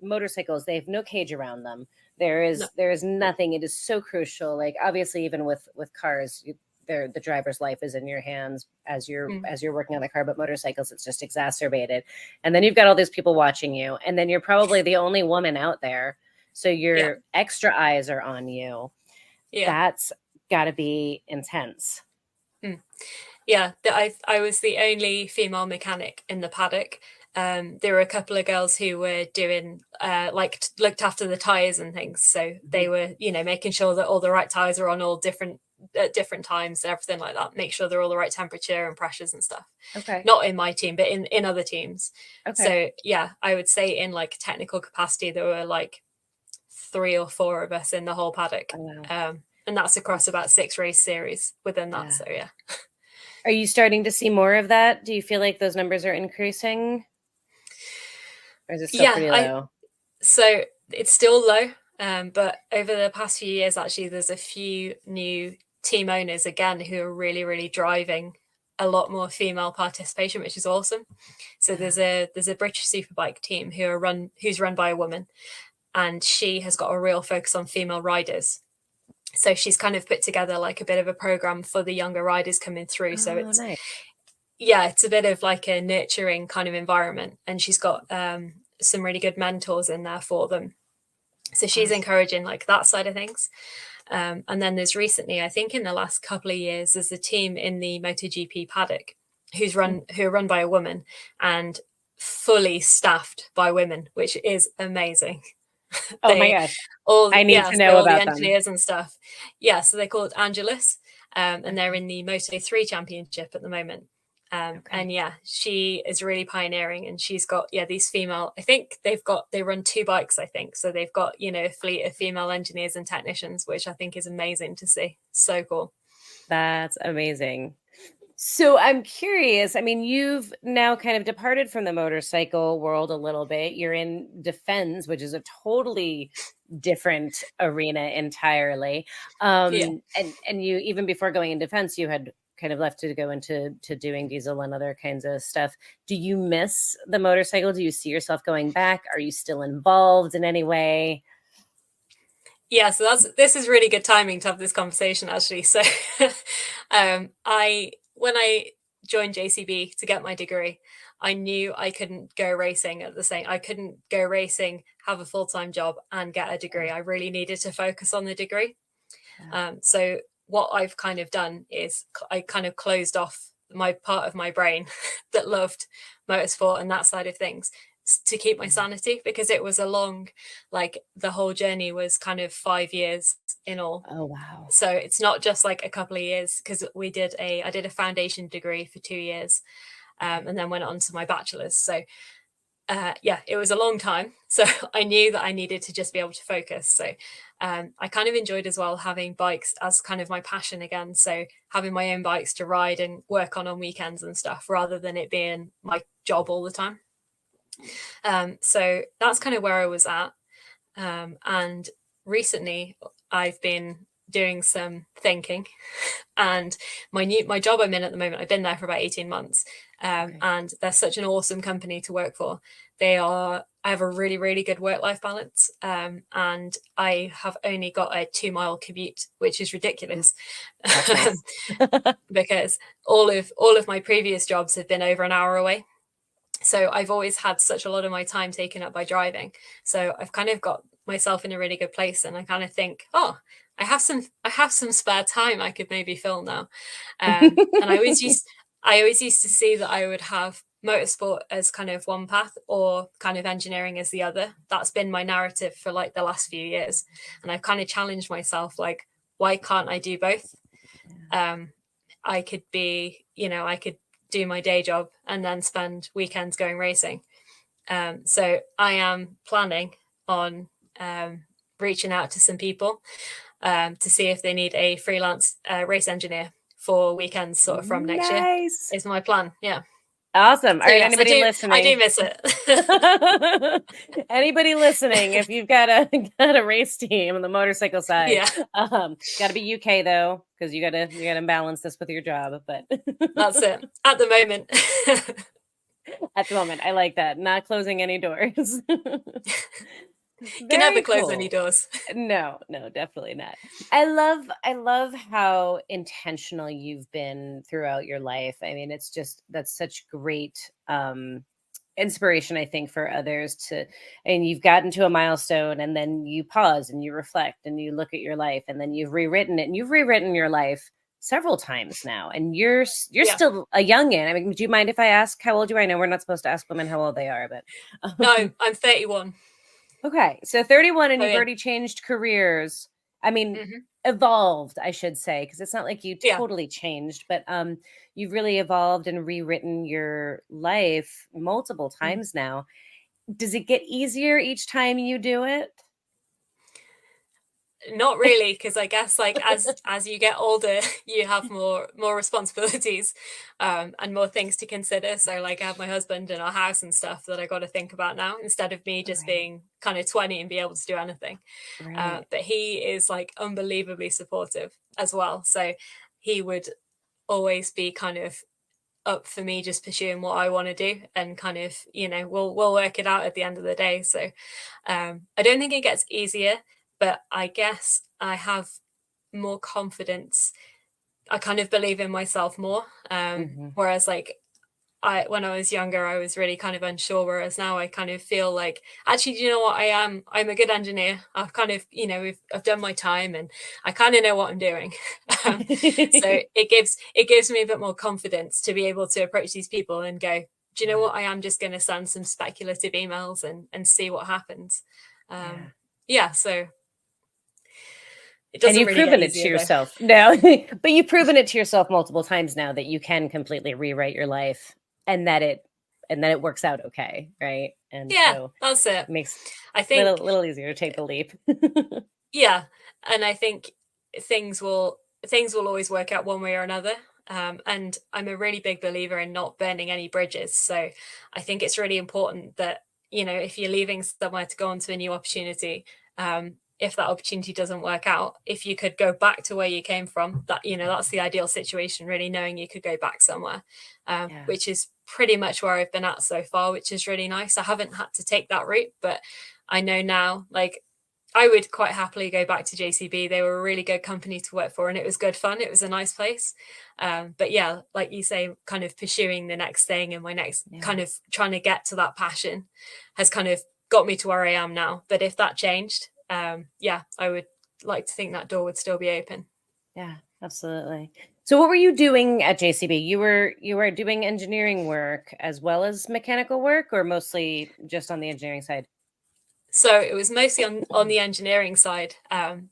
motorcycles, they have no cage around them. There is nothing. It is so crucial. Like, obviously, even with cars, the driver's life is in your hands as you're working on the car, but motorcycles, it's just exacerbated. And then you've got all these people watching you, and then you're probably the only woman out there. So your extra eyes are on you. That's got to be intense. I was the only female mechanic in the paddock. There were a couple of girls who were doing looked after the tires and things. So they were, making sure that all the right tires are on all different at different times and everything like that. Make sure they're all the right temperature and pressures and stuff. Okay. Not in my team, but in other teams. Okay. So I would say in like technical capacity, there were like 3 or 4 of us in the whole paddock. Oh, wow. And that's across about 6 race series within that. So Are you starting to see more of that? Do you feel like those numbers are increasing? Or is it still pretty low? So it's still low. But over the past few years, actually, there's a few new team owners again who are really, really driving a lot more female participation, which is awesome. So there's a British Superbike team who's run by a woman, and she has got a real focus on female riders. So she's kind of put together like a bit of a program for the younger riders coming through. So Oh, nice. it's a bit of like a nurturing kind of environment, and she's got some really good mentors in there for them. So she's encouraging like that side of things. And then there's recently, I think in the last couple of years, there's a team in the MotoGP paddock who are run by a woman and fully staffed by women, which is amazing. Oh my gosh. I need to know all the about them. engineers and stuff. Yeah, so they're called Angelus, and they're in the Moto3 Championship at the moment. And yeah, she is really pioneering, and she's got these female. I think they run 2 bikes. I think so. They've got a fleet of female engineers and technicians, which I think is amazing to see. So cool. That's amazing. So I'm curious. I mean, you've now kind of departed from the motorcycle world a little bit. You're in defense, which is a totally different arena entirely. Yeah. And you, even before going in defense, you had kind of left to go into doing diesel and other kinds of stuff. Do you miss the motorcycle? Do you see yourself going back? Are you still involved in any way? Yeah, so this is really good timing to have this conversation actually. So I when I joined JCB to get my degree, I knew I couldn't go racing at the same I couldn't go racing, have a full-time job and get a degree. I really needed to focus on the degree. So what I've kind of done is I kind of closed off my part of my brain that loved motorsport and that side of things to keep my sanity, because it was a long, like the whole journey was kind of 5 years in all. Oh, wow. So it's not just like a couple of years, because I did a foundation degree for 2 years, and then went on to my bachelor's. So it was a long time. So I knew that I needed to just be able to focus. So I kind of enjoyed as well having bikes as kind of my passion again. So having my own bikes to ride and work on weekends and stuff, rather than it being my job all the time. So that's kind of where I was at. And recently I've been doing some thinking, and my job I'm in at the moment, I've been there for about 18 months. And they're such an awesome company to work for. I have a really, really good work-life balance. And I have only got a 2-mile commute, which is ridiculous. Nice. Because all of my previous jobs have been over an hour away. So I've always had such a lot of my time taken up by driving. So I've kind of got myself in a really good place, and I kind of think, oh, I have some spare time I could maybe film now. And I always used to see that I would have motorsport as kind of one path or kind of engineering as the other. That's been my narrative for like the last few years. And I've kind of challenged myself, like, why can't I do both? I could do my day job and then spend weekends going racing. So I am planning on reaching out to some people to see if they need a freelance race engineer for weekends sort of from next year is my plan. Yeah. Awesome. All right, yes, anybody listening? I do miss it. Anybody listening, if you've got a race team on the motorcycle side, got to be UK though, because you gotta balance this with your job. But that's it at the moment. At the moment, I like that. Not closing any doors. Can never close any doors. No, definitely not. I love how intentional you've been throughout your life. I mean, that's such great inspiration, I think, for others and you've gotten to a milestone, and then you pause and you reflect and you look at your life, and then you've rewritten it, and you've rewritten your life several times now, and you're still a youngin'. I mean, do you mind if I ask how old you are? I know we're not supposed to ask women how old they are, but no, I'm 31. Okay, so 31, and you've already changed careers. I mean, evolved, I should say, because it's not like you totally changed, but you've really evolved and rewritten your life multiple times now. Does it get easier each time you do it? Not really, because I guess like as you get older, you have more responsibilities and more things to consider. So like I have my husband and our house and stuff that I got to think about now, instead of me just being kind of 20 and be able to do anything. But he is like unbelievably supportive as well. So he would always be kind of up for me just pursuing what I want to do, and kind of, we'll work it out at the end of the day. So I don't think it gets easier, but I guess I have more confidence. I kind of believe in myself more. Whereas like when I was younger, I was really kind of unsure. Whereas now I kind of feel like, actually, do you know what? I'm a good engineer. I've kind of, I've done my time and I kind of know what I'm doing. So it gives me a bit more confidence to be able to approach these people and go, do you know what? I am just going to send some speculative emails and see what happens. So it doesn't you've really proven get it to easier though. yourself. No, but you've proven it to yourself multiple times now that you can completely rewrite your life and that it works out okay, right? And so that's it. it makes I it a think little easier to take the leap. and I think things will always work out one way or another. And I'm a really big believer in not burning any bridges. So I think it's really important that, if you're leaving somewhere to go on to a new opportunity, if that opportunity doesn't work out, if you could go back to where you came from, that's the ideal situation, really, knowing you could go back somewhere, which is pretty much where I've been at so far, which is really nice. I haven't had to take that route, but I know now, like, I would quite happily go back to JCB. They were a really good company to work for and it was good fun. It was a nice place. But yeah, like you say, kind of pursuing the next thing and my next kind of trying to get to that passion has kind of got me to where I am now. But if that changed, I would like to think that door would still be open. Yeah, absolutely. So what were you doing at JCB? You were doing engineering work as well as mechanical work, or mostly just on the engineering side? So it was mostly on the engineering side.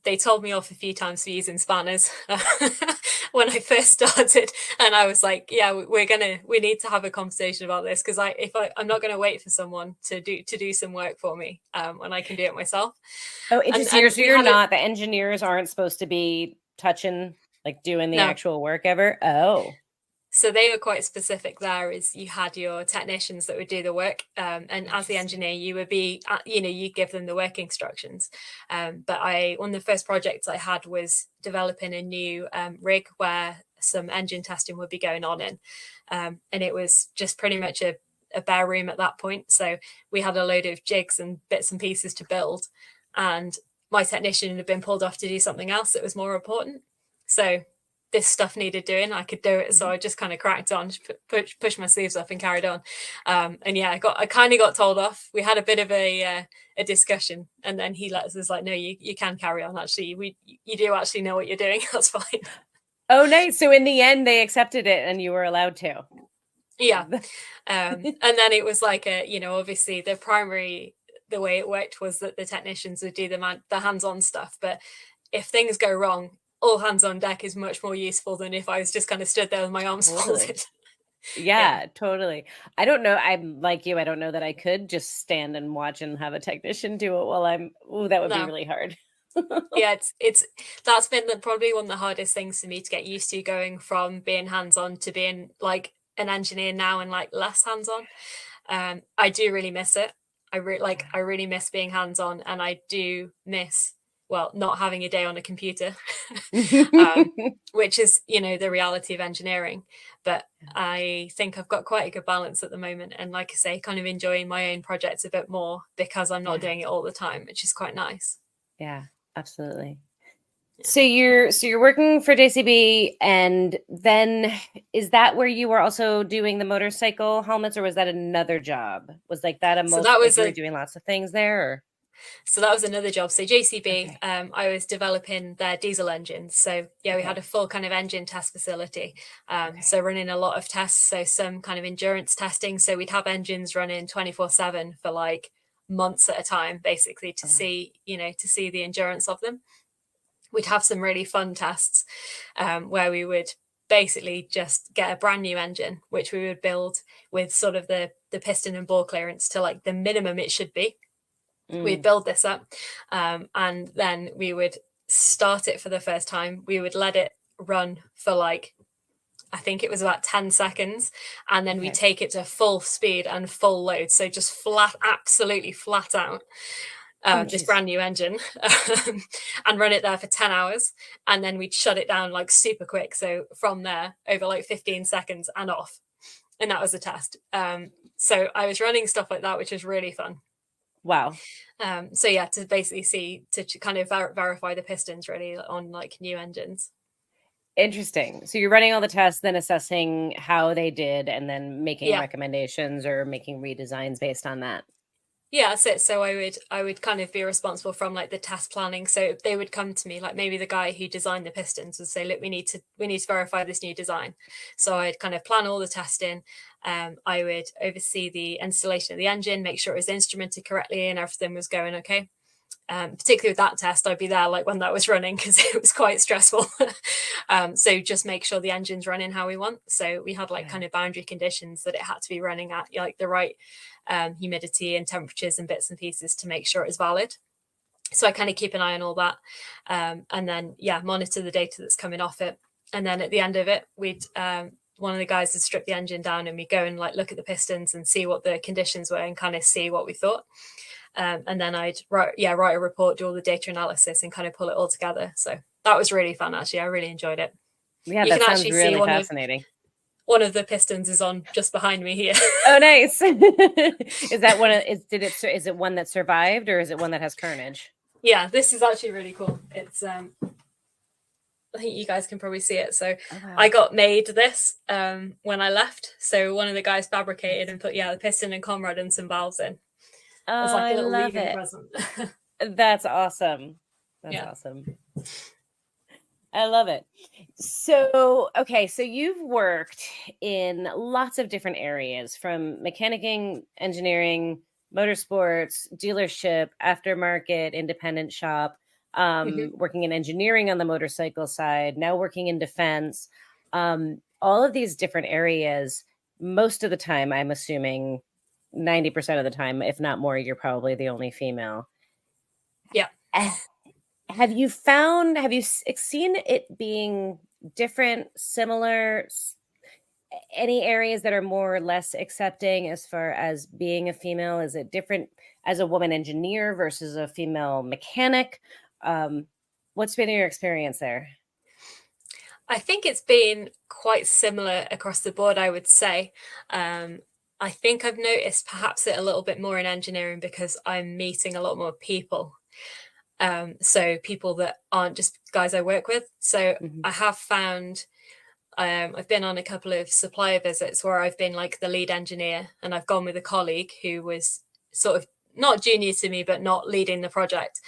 They told me off a few times for using spanners when I first started, and I was like, "Yeah, we need to have a conversation about this because I'm not going to wait for someone to do some work for me when I can do it myself." Oh, And interesting. So we you're had it. not, the engineers aren't supposed to be touching, like doing the No, actual work ever? Oh. so they were quite specific there. Is you had your technicians that would do the work, and as the Interesting. engineer you would be you give them the work instructions. But one of the first projects I had was developing a new rig where some engine testing would be going on in, and it was just pretty much a bare room at that point. So we had a load of jigs and bits and pieces to build, and my technician had been pulled off to do something else that was more important. So this stuff needed doing, I could do it. So I just kind of cracked on, pushed my sleeves up and carried on. And yeah, I kind of got told off. We had a bit of a discussion, and then he let us was like, no, you can carry on. Actually, you do actually know what you're doing. That's fine. Oh, nice. So in the end, they accepted it and you were allowed to. Yeah. And then it was like obviously the way it worked was that the technicians would do the hands-on stuff. But if things go wrong, all hands on deck is much more useful than if I was just kind of stood there with my arms folded. Yeah, totally. I don't know. I'm like you. I don't know that I could just stand and watch and have a technician do it while that would be No. really hard. Yeah, it's that's been probably one of the hardest things for me to get used to, going from being hands-on to being like an engineer now and like less hands-on. I do really miss it. I really miss being hands-on, and I do miss, well, not having a day on a computer, which is the reality of engineering. But I think I've got quite a good balance at the moment, and like I say, kind of enjoying my own projects a bit more because I'm not doing it all the time, which is quite nice. Yeah, absolutely. So you're working for JCB, and then is that where you were also doing the motorcycle helmets, or was that another job? Was like that So that was you were doing lots of things there? Or? So that was another job. So JCB, Okay. I was developing their diesel engines. So yeah, we had Okay. a full kind of engine test facility. Okay. So running a lot of tests. So some kind of endurance testing. So we'd have engines running 24/7 for like months at a time, basically to see the endurance of them. We'd have some really fun tests where we would basically just get a brand new engine, which we would build with sort of the piston and ball clearance to like the minimum it should be. We'd build this up, and then we would start it for the first time. We would let it run for like, I think it was about 10 seconds, and then we take it to full speed and full load, so just absolutely flat out, this brand new engine, and run it there for 10 hours, and then we'd shut it down like super quick, so from there over like 15 seconds and off. And that was the test. So I was running stuff like that, which was really fun. Wow. So yeah, to basically kind of verify the pistons really on like new engines. Interesting. So you're running all the tests, then assessing how they did, and then making Yeah. recommendations or making redesigns based on that. Yeah, that's it. So I would kind of be responsible from like the test planning. So they would come to me, like maybe the guy who designed the pistons would say, look, we need to verify this new design. So I'd kind of plan all the testing. I would oversee the installation of the engine, make sure it was instrumented correctly and everything was going okay. Particularly with that test, I'd be there like when that was running because it was quite stressful. So just make sure the engine's running how we want. So we had like kind of boundary conditions that it had to be running at like the right humidity and temperatures and bits and pieces to make sure it was valid. So I kind of keep an eye on all that, and then monitor the data that's coming off it. And then at the end of it, we'd one of the guys would strip the engine down and we go and like look at the pistons and see what the conditions were and kind of see what we thought. And then I'd write a report, do all the data analysis and kind of pull it all together. So that was really fun, actually. I really enjoyed it. Yeah, that sounds really fascinating. One of the pistons is on just behind me here. Oh, nice. Is that one? Is it one that survived or is it one that has carnage? Yeah, this is actually really cool. It's I think you guys can probably see it. So I got made this when I left. So one of the guys fabricated and put the piston and conrod and some valves in. It's like a little leaving present. That's awesome. That's awesome. I love it. So, okay, so you've worked in lots of different areas, from mechanicking, engineering, motorsports, dealership, aftermarket, independent shop, working in engineering on the motorcycle side, now working in defense. All of these different areas, most of the time, I'm assuming 90% of the time, if not more, you're probably the only female. Yeah. Have you seen it being different, similar, any areas that are more or less accepting as far as being a female? Is it different as a woman engineer versus a female mechanic? What's been your experience there? I think it's been quite similar across the board, I would say. I think I've noticed perhaps it a little bit more in engineering because I'm meeting a lot more people. So people that aren't just guys I work with. So I have found I've been on a couple of supplier visits where I've been like the lead engineer and I've gone with a colleague who was sort of not junior to me, but not leading the project.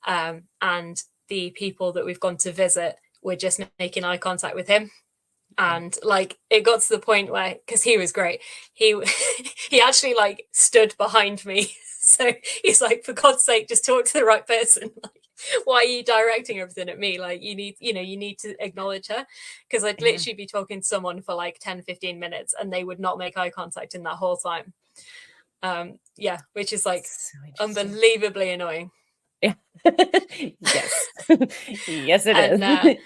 And the people that we've gone to visit were just making eye contact with him. And like it got to the point where, because he was great, he actually like stood behind me. So he's like, for God's sake, just talk to the right person. Like, why are you directing everything at me? Like you need to acknowledge her. Because I'd literally be talking to someone for like 10-15 minutes and they would not make eye contact in that whole time. Which is like so unbelievably annoying. Yeah. Yes. Yes, it is.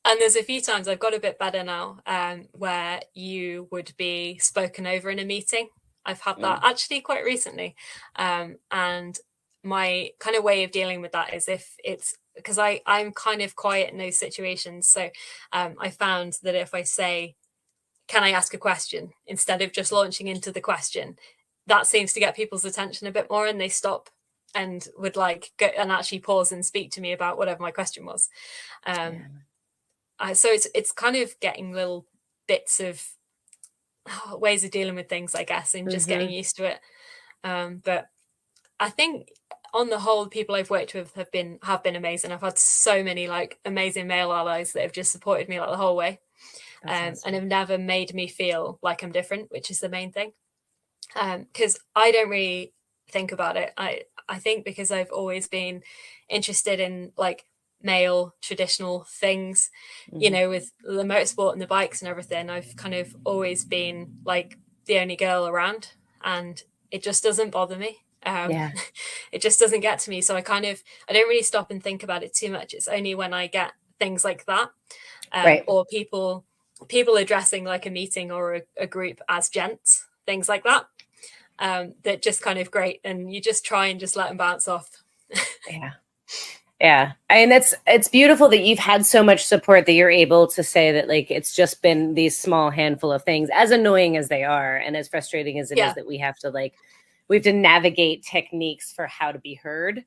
And there's a few times I've got a bit better now, where you would be spoken over in a meeting. I've had that actually quite recently. And my kind of way of dealing with that is if it's because I'm kind of quiet in those situations. So I found that if I say, can I ask a question, instead of just launching into the question, that seems to get people's attention a bit more and they stop and would like go and actually pause and speak to me about whatever my question was. So it's kind of getting little bits of ways of dealing with things, I guess, and just getting used to it. But I think on the whole, people I've worked with have been amazing. I've had so many like amazing male allies that have just supported me like the whole way, and have never made me feel like I'm different, which is the main thing. Because I don't really think about it. I think because I've always been interested in like male traditional things, with the motorsport and the bikes and everything. I've kind of always been like the only girl around, and it just doesn't bother me. It just doesn't get to me. So I don't really stop and think about it too much. It's only when I get things like that, or people addressing like a meeting or a group as gents, things like that, that just kind of great, and you just try and just let them bounce off. Yeah. I mean, it's beautiful that you've had so much support that you're able to say that like it's just been these small handful of things, as annoying as they are and as frustrating as it is that we we have to navigate techniques for how to be heard,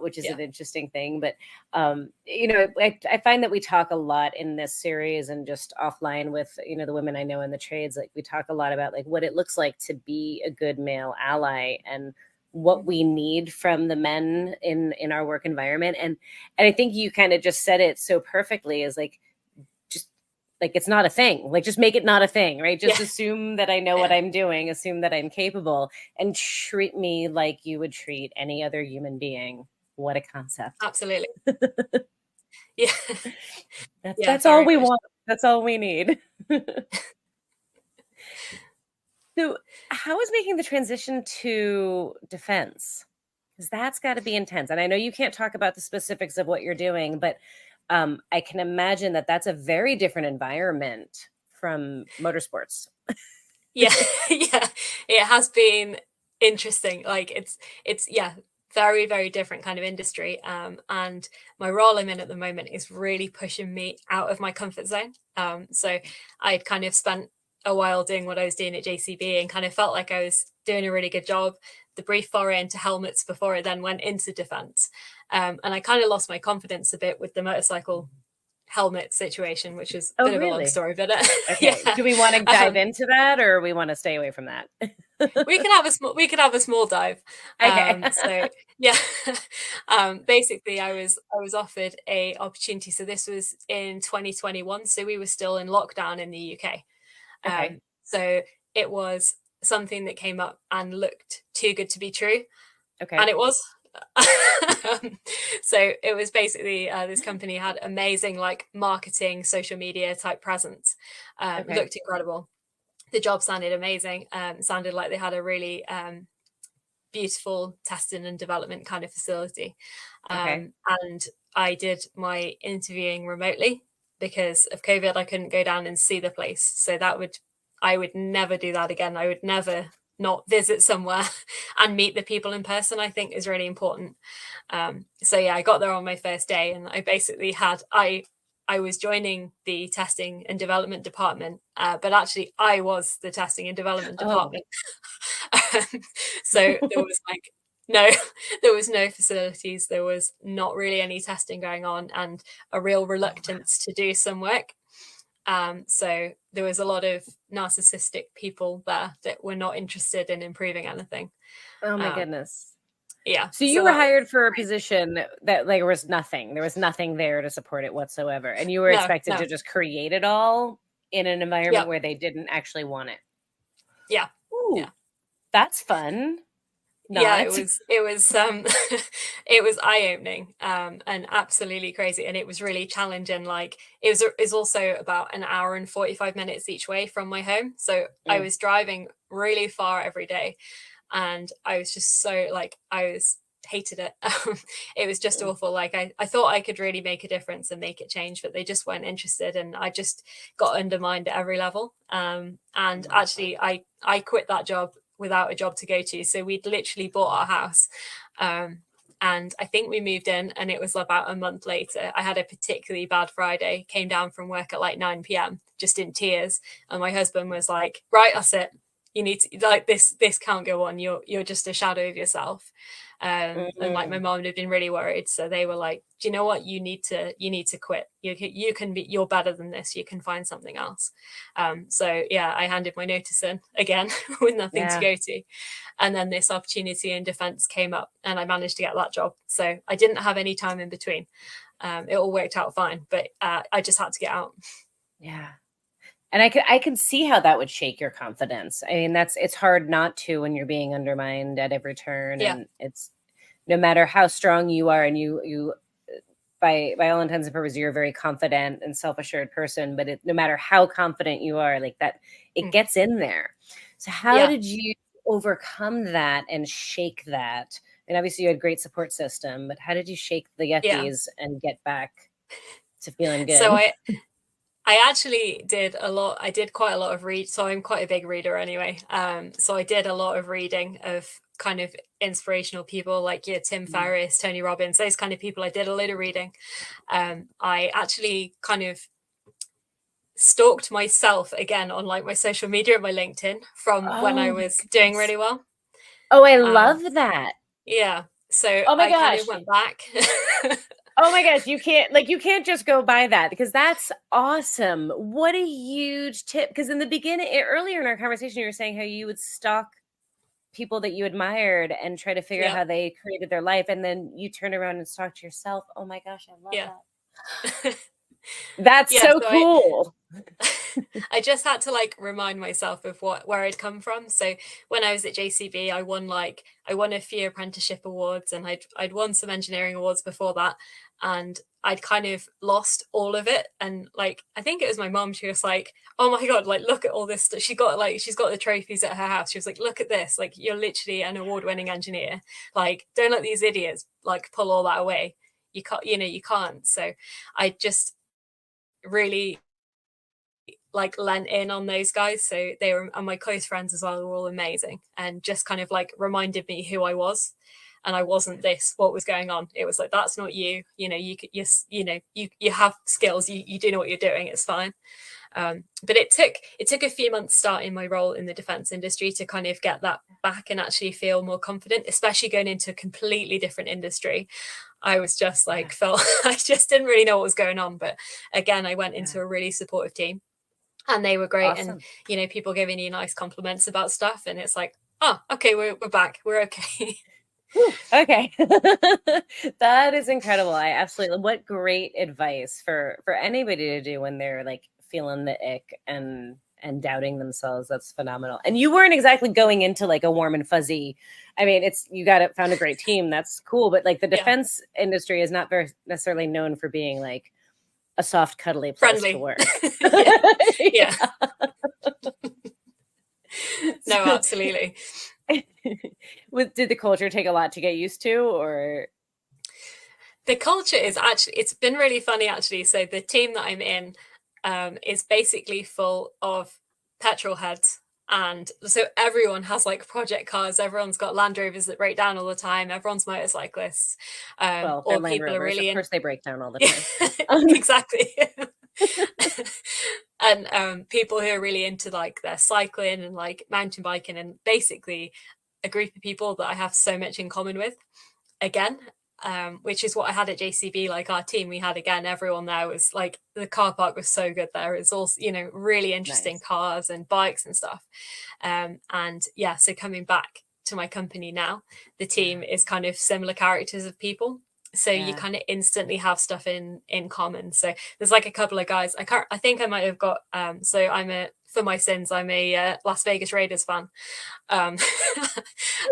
which is an interesting thing. But I find that we talk a lot in this series and just offline with the women I know in the trades. Like, we talk a lot about like what it looks like to be a good male ally and what we need from the men in our work environment. And I think you kind of just said it so perfectly, is like, just like, it's not a thing. Like, just make it not a thing, right? Just assume that I know what I'm doing, assume that I'm capable, and treat me like you would treat any other human being. What a concept. Absolutely. Yeah. That's all we want. That's all we need. So how is making the transition to defense? Because that's got to be intense. And I know you can't talk about the specifics of what you're doing, but I can imagine that that's a very different environment from motorsports. Yeah. It has been interesting. Like, it's very, very different kind of industry. And my role I'm in at the moment is really pushing me out of my comfort zone. So I'd kind of spent a while doing what I was doing at JCB and kind of felt like I was doing a really good job. The brief foray into helmets before I then went into defense. And I kind of lost my confidence a bit with the motorcycle helmet situation, which is a bit of a long story, but okay. Do we want to dive into that, or we want to stay away from that? we can have a small dive. Okay. So yeah. Basically I was offered a opportunity. So this was in 2021. So we were still in lockdown in the UK. Okay. So it was something that came up and looked too good to be true. Okay. And it was. So it was basically this company had amazing like marketing, social media type presence. Looked incredible. The job sounded amazing. Sounded like they had a really beautiful testing and development kind of facility. And I did my interviewing remotely because of COVID. I couldn't go down and see the place. So I would never do that again. I would never not visit somewhere and meet the people in person, I think is really important. So yeah, I got there on my first day and I basically I was joining the testing and development department, but actually I was the testing and development department. So there was there was no facilities. There was not really any testing going on and a real reluctance to do some work. So there was a lot of narcissistic people there that were not interested in improving anything. Oh my goodness. Yeah. So you were hired for a position that like, there was nothing there to support it whatsoever. And you were expected to just create it all in an environment where they didn't actually want it. Yeah. Ooh, yeah. That's fun. Yeah, it was it was eye-opening and absolutely crazy, and it was really challenging. Like it was also about an hour and 45 minutes each way from my home, so I was driving really far every day, and I was just so like hated it. It was just awful. Like I thought I could really make a difference and make it change, but they just weren't interested, and I just got undermined at every level. And actually I quit that job without a job to go to. So we'd literally bought our house. And I think we moved in and it was about a month later. I had a particularly bad Friday, came down from work at like 9 p.m, just in tears. And my husband was like, right, that's it. You need to like this can't go on. You're just a shadow of yourself. And like my mom had been really worried. So they were like, do you know what? You need to quit. You're better than this. You can find something else. So yeah, I handed my notice in again with nothing to go to. And then this opportunity in defense came up and I managed to get that job. So I didn't have any time in between. It all worked out fine, but I just had to get out. Yeah. And I can see how that would shake your confidence. I mean, it's hard not to when you're being undermined at every turn. And it's no matter how strong you are, and you by all intents and purposes, you're a very confident and self-assured person, but no matter how confident you are, like that, it gets in there. So how did you overcome that and shake that? And obviously you had a great support system, but how did you shake the yuckies and get back to feeling good? So I actually did a lot. I did quite a lot of read. So I'm quite a big reader anyway. So I did a lot of reading of kind of inspirational people like Tim Ferriss, Tony Robbins, those kind of people. I did a lot of reading. I actually kind of stalked myself again on like my social media and my LinkedIn from when I was doing really well. Oh, I Um, love that. yeah. So Oh my I kind of gosh. went back. Oh my gosh, you can't just go by that because that's awesome. What a huge tip. Because in the beginning, earlier in our conversation, you were saying how you would stalk people that you admired and try to figure out Yeah. how they created their life, and then you turn around and stalked yourself. Oh my gosh, I love Yeah. that. That's Yeah. so So cool. I just had to like remind myself of where I'd come from. So when I was at JCB, I won a few apprenticeship awards, and I'd won some engineering awards before that, and I'd kind of lost all of it. And like I think it was my mom. She was like, "Oh my god, like look at all this stuff." She's got the trophies at her house. She was like, "Look at this! Like you're literally an award-winning engineer. Like don't let these idiots like pull all that away. You can't, you can't." So I just really like lent in on those guys. So they were, and my close friends as well, were all amazing and just kind of like reminded me who I was. And I wasn't this, what was going on. It was like, that's not you. You have skills. You do know what you're doing. It's fine. But it took a few months starting my role in the defense industry to kind of get that back and actually feel more confident, especially going into a completely different industry. I was just Yeah, like felt I just didn't really know what was going on. But again, I went yeah. into a really supportive team, and they were great. And Awesome. people giving you nice compliments about stuff, and it's like, oh, okay, we're back, we're okay. Whew, okay. That is incredible. I absolutely, what great advice for anybody to do when they're like feeling the ick and doubting themselves. That's phenomenal. And you weren't exactly going into like a warm and fuzzy. I mean, it's you got it, found a great team. That's cool. But like the Yeah, defense industry is not very necessarily known for being like a soft, cuddly place to friendly. work. Yeah, yeah. Yeah. No, So, absolutely. did the culture take a lot to get used to, or The culture is actually, it's been really funny actually. So the team that I'm in is basically full of petrol heads. And so everyone has like project cars, everyone's got Land Rovers that break down all the time, everyone's motorcyclists, well, they're or Land people are Rovers. Of really in. course, they break down all the Yeah, time. exactly. And people who are really into like their cycling and like mountain biking, and basically a group of people that I have so much in common with again. Which is what I had at JCB. Like our team, we had again, everyone there was like, the car park was so good there. It's also, really interesting Nice. cars and bikes and stuff. And yeah, so coming back to my company now, the Yeah. team is kind of similar characters of people. So you Yeah. kind of instantly have stuff in common. So there's like a couple of guys. I think I might have got. So I'm a for my sins. I'm a Las Vegas Raiders fan. Um,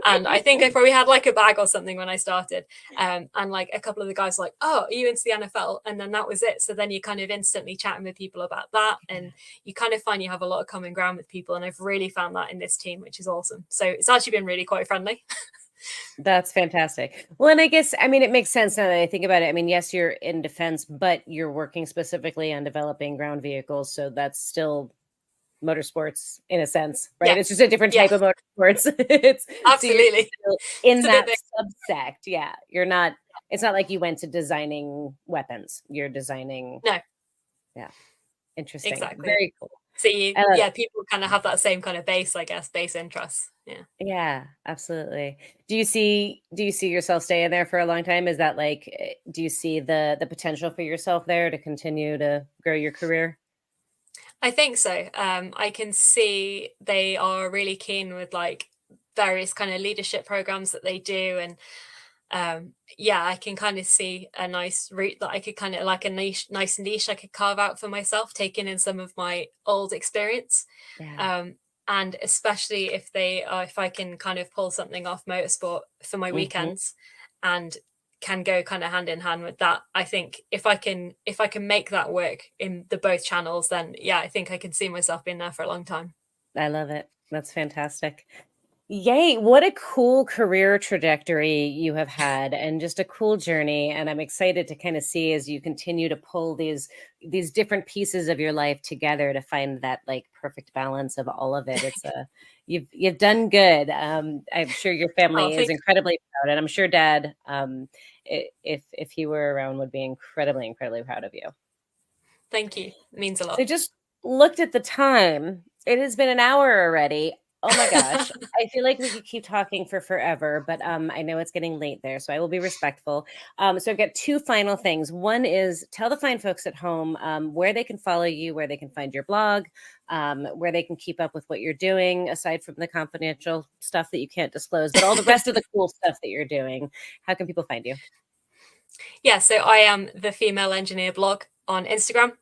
and I think I probably had like a bag or something when I started. And like a couple of the guys were like, "Oh, are you into the NFL?" And then that was it. So then you kind of instantly chatting with people about that, and you kind of find you have a lot of common ground with people. And I've really found that in this team, which is awesome. So it's actually been really quite friendly. That's fantastic. Well, and I guess, I mean, it makes sense now that I think about it. I mean, yes, you're in defense, but you're working specifically on developing ground vehicles. So that's still motorsports in a sense, right? Yeah, It's just a different yeah, type of motorsports. It's so you're absolutely. still in It's a bit that big. subsect. Yeah. You're not, it's not like you went to designing weapons. You're designing, No, yeah. Interesting. exactly. Very cool. So you, I love yeah, people kind of have that same kind of base, I guess, base interest. Yeah. Yeah, absolutely. Do you see yourself staying there for a long time? Is that like do you see the potential for yourself there to continue to grow your career? I think so. I can see they are really keen with like various kind of leadership programs that they do, and yeah, I can kind of see a nice route that I could kind of like a nice niche I could carve out for myself, taking in some of my old experience. Yeah. Um, and especially if I can kind of pull something off motorsport for my Mhm. weekends, and can go kind of hand in hand with that. I think if I can make that work in the both channels, then yeah, I think I can see myself being there for a long time. I love it. That's fantastic. Yay, what a cool career trajectory you have had and just a cool journey, and I'm excited to kind of see as you continue to pull these different pieces of your life together to find that like perfect balance of all of it. It's a you've done good. I'm sure your Oh, family is thanks. incredibly proud, and I'm sure dad if he were around would be incredibly proud of you. Thank you. It means a So lot. I just looked at the time. It has been an hour already. Oh my gosh. I feel like we could keep talking for forever, but I know it's getting late there, so I will be respectful. So I've got two final things. One is tell the fine folks at home where they can follow you, where they can find your blog, where they can keep up with what you're doing, aside from the confidential stuff that you can't disclose, but all the rest of the cool stuff that you're doing. How can people find you? Yeah, so I am the Female Engineer blog on Instagram.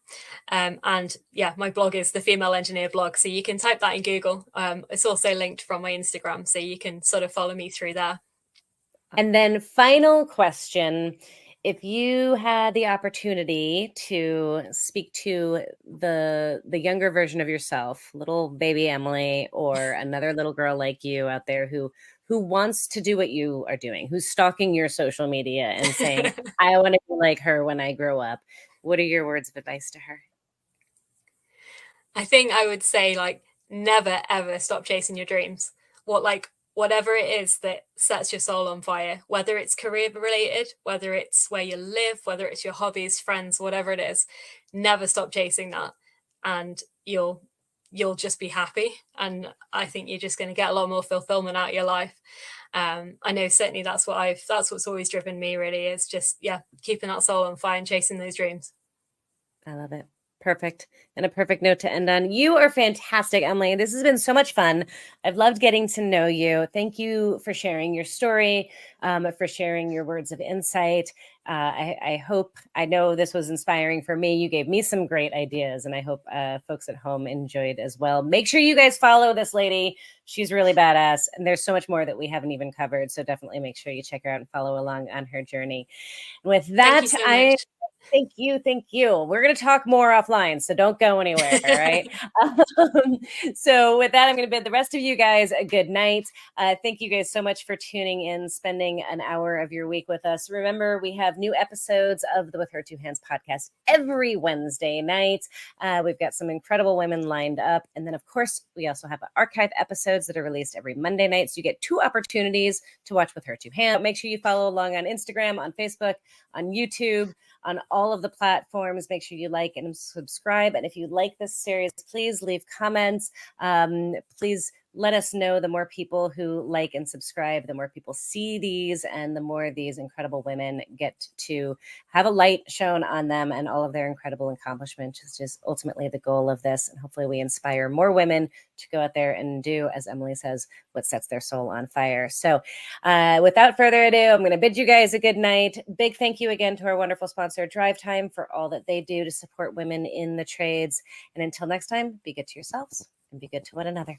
And yeah, my blog is the Female Engineer blog. So you can type that in Google. It's also linked from my Instagram. So you can sort of follow me through there. And then final question, if you had the opportunity to speak to the younger version of yourself, little baby Emily, or another little girl like you out there who wants to do what you are doing, who's stalking your social media and saying, I want to be like her when I grow up, what are your words of advice to her? I think I would say like never ever stop chasing your dreams. Whatever it is that sets your soul on fire, whether it's career related, whether it's where you live, whether it's your hobbies, friends, whatever it is, never stop chasing that, and you'll just be happy. And I think you're just going to get a lot more fulfillment out of your life. I know certainly that's what's always driven me. Really, is just yeah, keeping that soul on fire and chasing those dreams. I love it. Perfect. And a perfect note to end on. You are fantastic, Emily. This has been so much fun. I've loved getting to know you. Thank you for sharing your story, for sharing your words of insight. I hope, I know this was inspiring for me. You gave me some great ideas, and I hope folks at home enjoyed as well. Make sure you guys follow this lady. She's really badass, and there's so much more that we haven't even covered. So definitely make sure you check her out and follow along on her journey. With Thank that, you so much. thank you. Thank you. We're going to talk more offline, so don't go anywhere. All right. Um, so, with that, I'm going to bid the rest of you guys a good night. Thank you guys so much for tuning in, spending an hour of your week with us. Remember, we have new episodes of the With Her Two Hands podcast every Wednesday night. We've got some incredible women lined up. And then, of course, we also have archive episodes that are released every Monday night. So, you get two opportunities to watch With Her Two Hands. Make sure you follow along on Instagram, on Facebook, on YouTube, on all of the platforms. Make sure you like and subscribe. And if you like this series, please leave comments. Please let us know. The more people who like and subscribe, the more people see these, and the more these incredible women get to have a light shown on them and all of their incredible accomplishments, which is ultimately the goal of this. And hopefully we inspire more women to go out there and do, as Emily says, what sets their soul on fire. So without further ado, I'm going to bid you guys a good night. Big thank you again to our wonderful sponsor, Drive Time, for all that they do to support women in the trades. And until next time, be good to yourselves and be good to one another.